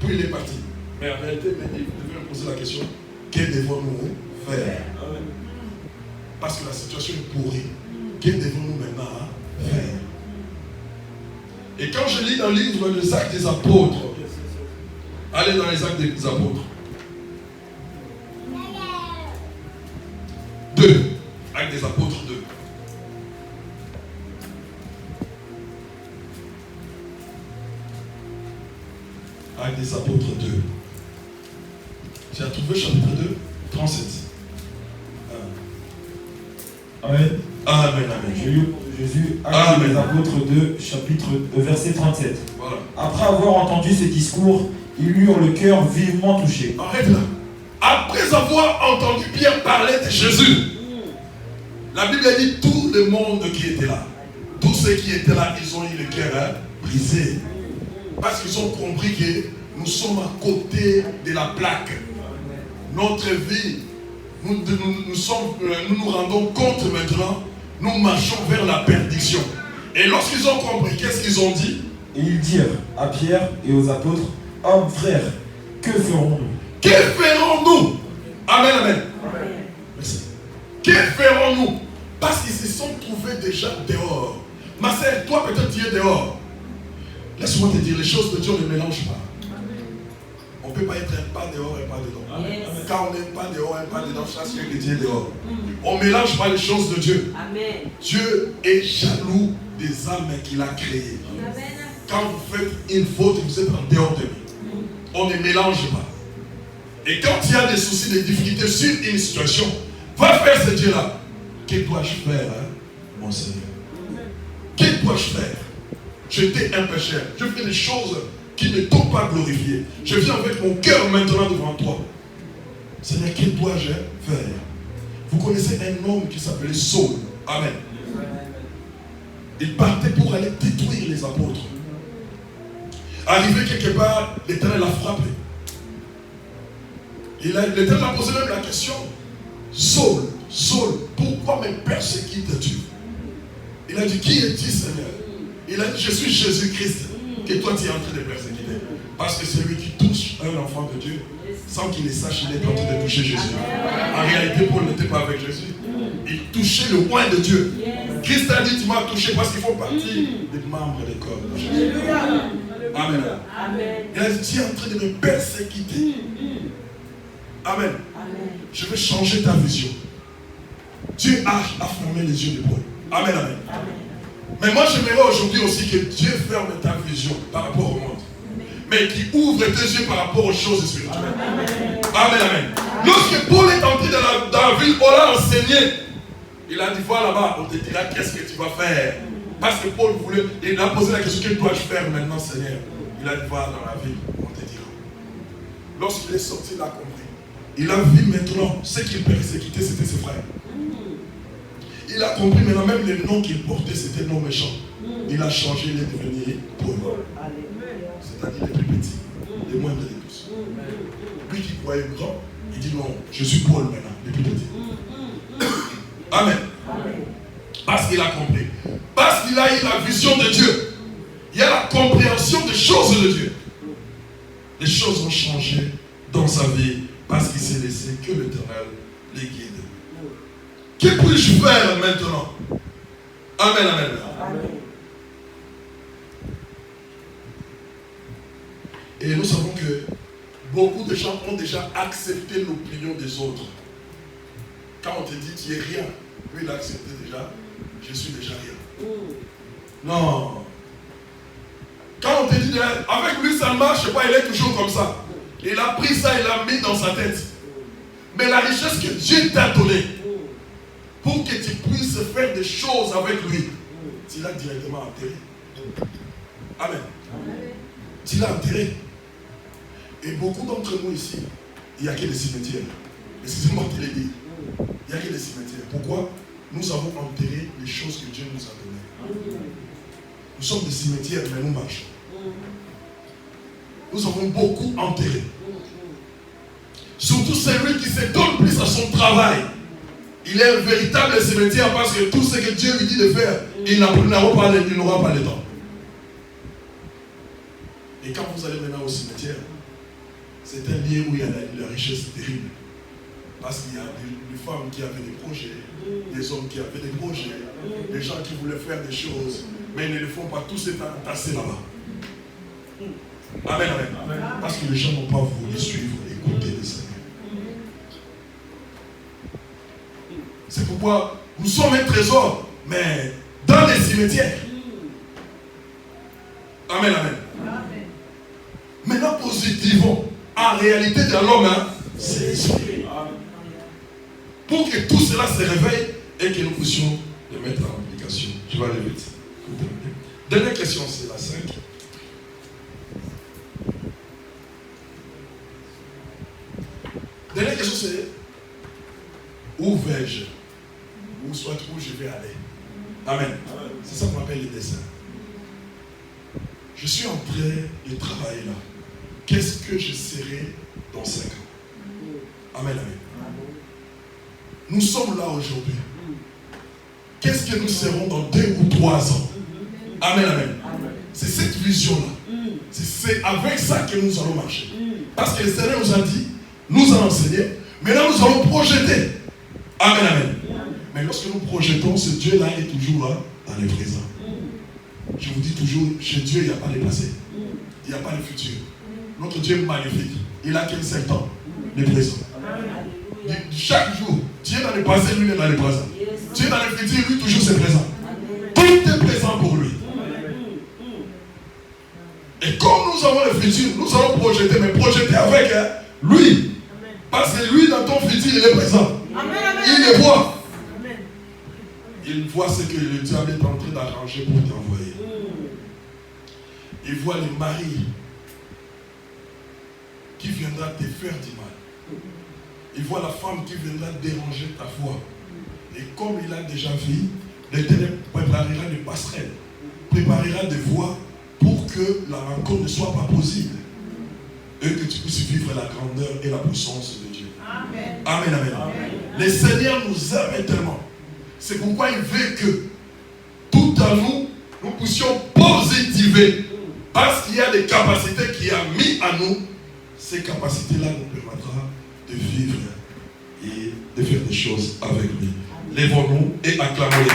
Puis il est parti. Mais en réalité, vous devez me poser la question, que devons-nous faire? Parce que la situation est pourrie. Que devons-nous maintenant faire? Et quand je lis dans le livre des Actes des Apôtres, allez dans les Actes des Apôtres. 2. Actes des Apôtres 2. Actes des Apôtres 2. Tu as trouvé chapitre 2, 37. Amen. Amen, amen. Jésus, Actes des Apôtres 2, chapitre verset 37. Voilà. Après avoir entendu ces discours, ils eurent le cœur vivement touché. Arrête là. Après avoir entendu Pierre parler de Jésus, la Bible a dit tout le monde qui était là, tous ceux qui étaient là, ils ont eu le cœur brisé. Parce qu'ils ont compris que nous sommes à côté de la plaque. Notre vie, nous nous rendons compte maintenant, nous marchons vers la perdition. Et lorsqu'ils ont compris, qu'est-ce qu'ils ont dit? Et ils dirent à Pierre et aux apôtres, hommes, frères, que ferons-nous? Que ferons-nous? Amen, amen. Merci. Que ferons-nous? Parce qu'ils se sont trouvés déjà dehors. Ma sœur, toi peut-être tu es dehors. Laisse-moi te dire, les choses de Dieu ne mélangent pas. On ne peut pas être un pas dehors, un pas dedans. Yes. Quand on n'est pas dehors, un pas dedans, ça c'est que Dieu est dehors. On ne mélange pas les choses de Dieu. Amen. Dieu est jaloux des âmes qu'il a créées. Amen. Quand vous faites une faute, vous êtes en dehors de lui. On ne mélange pas. Et quand il y a des soucis, des difficultés sur une situation, va faire ce Dieu-là. Que dois-je faire, hein, mon Seigneur? Que dois-je faire? J'étais un pécheur. Je fais des choses qui ne t'ont pas glorifié. Je viens avec mon cœur maintenant devant toi. Seigneur, que dois-je faire? Vous connaissez un homme qui s'appelait Saul. Amen. Il partait pour aller détruire les apôtres. Arrivé quelque part, l'Éternel l'a frappé. L'Éternel a posé même la question. Saul, Saul, pourquoi me persécutes-tu? Il a dit, qui es-tu, Seigneur? Il a dit, je suis Jésus-Christ, que toi tu es en train de persécuter. Parce que celui qui touche un enfant de Dieu, sans qu'il le sache, il est en train de toucher Jésus. En réalité, Paul n'était pas avec Jésus. Il touchait le roi de Dieu. Christ a dit, tu m'as touché parce qu'ils font partie des membres des corps de Jésus. Amen. Il a dit, tu es en train de me persécuter. Amen. Je vais changer ta vision. Dieu a fermé les yeux de Paul. Amen, amen. Mais moi, j'aimerais aujourd'hui aussi que Dieu ferme ta vision par rapport au monde. Mais qu'il ouvre tes yeux par rapport aux choses spirituelles. Amen, amen. Lorsque Paul est entré dans la ville, on l'a enseigné. Il a dit, va là-bas, on te dira qu'est-ce que tu vas faire. Parce que Paul voulait, il a posé la question, que dois-je faire maintenant, Seigneur? Il a dit, va dans la ville, on te dira. Lorsqu'il est sorti, il a compris. Il a vu maintenant ce qu'il persécutait, c'était ses frères. Il a compris maintenant, même les noms qu'il portait, c'était des noms méchants. Il a changé, il est devenu Paul. C'est-à-dire les plus petits, les moindres de tous. Lui qui croyait grand, il dit non, je suis Paul maintenant, les plus petits. Amen. Parce qu'il a compris. Parce qu'il a eu la vision de Dieu. Il y a la compréhension des choses de Dieu. Les choses ont changé dans sa vie parce qu'il s'est laissé que l'Éternel les guide. Que puis-je faire maintenant? Amen, amen. Et nous savons que beaucoup de gens ont déjà accepté l'opinion des autres. Quand on te dit tu es rien, lui il a accepté déjà, je suis déjà rien. Non. Quand on te dit avec lui ça ne marche pas, il est toujours comme ça. Il a pris ça, il l'a mis dans sa tête. Mais la richesse que Dieu t'a donnée, pour que tu puisses faire des choses avec lui, tu l'as directement enterré. Amen. Tu l'as enterré. Et beaucoup d'entre nous ici, il n'y a que des cimetières. Excusez-moi de le dire. Il n'y a que des cimetières. Pourquoi? Nous avons enterré les choses que Dieu nous a données. Nous sommes des cimetières, mais nous marchons. Nous avons beaucoup enterré. Surtout celui qui se donne plus à son travail. Il est un véritable cimetière parce que tout ce que Dieu lui dit de faire, il n'aura pas le temps. Et quand vous allez maintenant au cimetière, c'est un lieu où il y a la richesse terrible. Parce qu'il y a des femmes qui avaient des projets, des hommes qui avaient des projets, des gens qui voulaient faire des choses, mais ils ne le font pas, tous étant entassés là-bas. Amen, amen, amen. Parce que les gens n'ont pas voulu suivre, écouter le Seigneur. C'est pourquoi nous sommes un trésor, mais dans les cimetières. Amen, amen. Maintenant, positivons. En réalité, dans l'homme, c'est l'esprit. Pour que tout cela se réveille et que nous puissions le mettre en application. Je vais aller vite. Dernière question, c'est la 5. Dernière question, c'est où vais-je? Où je vais aller? Amen. C'est ça qu'on appelle les desseins. Je suis en train de travailler là. Qu'est-ce que je serai dans 5 ans? Amen, amen. Nous sommes là aujourd'hui. Qu'est-ce que nous serons dans 2 ou 3 ans? Amen, amen. C'est cette vision-là. C'est avec ça que nous allons marcher. Parce que le Seigneur nous a dit, nous allons enseigner, maintenant nous allons projeter. Amen, amen. Mais lorsque nous projetons, ce Dieu-là est toujours là, dans le présent. Je vous dis toujours, chez Dieu, il n'y a pas de passé. Il n'y a pas de futur. Notre Dieu est magnifique. Il a qu'un seul temps, le présent. Chaque jour, Dieu est dans le passé, lui est dans le présent. Dieu est dans le futur, lui toujours c'est présent. Tout est présent pour lui. Et comme nous avons le futur, nous allons projeter, mais projeter avec lui. Parce que lui, dans ton futur, il est présent. Il le voit. Il voit ce que le diable est en train d'arranger pour t'envoyer. Il voit les maris qui viendra te faire du mal. Il voit la femme qui viendra déranger ta foi. Et comme il a déjà vu, l'Éternel préparera des passerelles, préparera des voies pour que la rencontre ne soit pas possible. Et que tu puisses vivre la grandeur et la puissance de Dieu. Amen. Amen, amen. Amen. Le Seigneur nous aime tellement. C'est pourquoi il veut que tout en nous, nous puissions positiver. Parce qu'il y a des capacités qu'il a mis à nous. Ces capacités-là nous permettra de vivre et de faire des choses avec lui. Lèvons-nous et acclamons les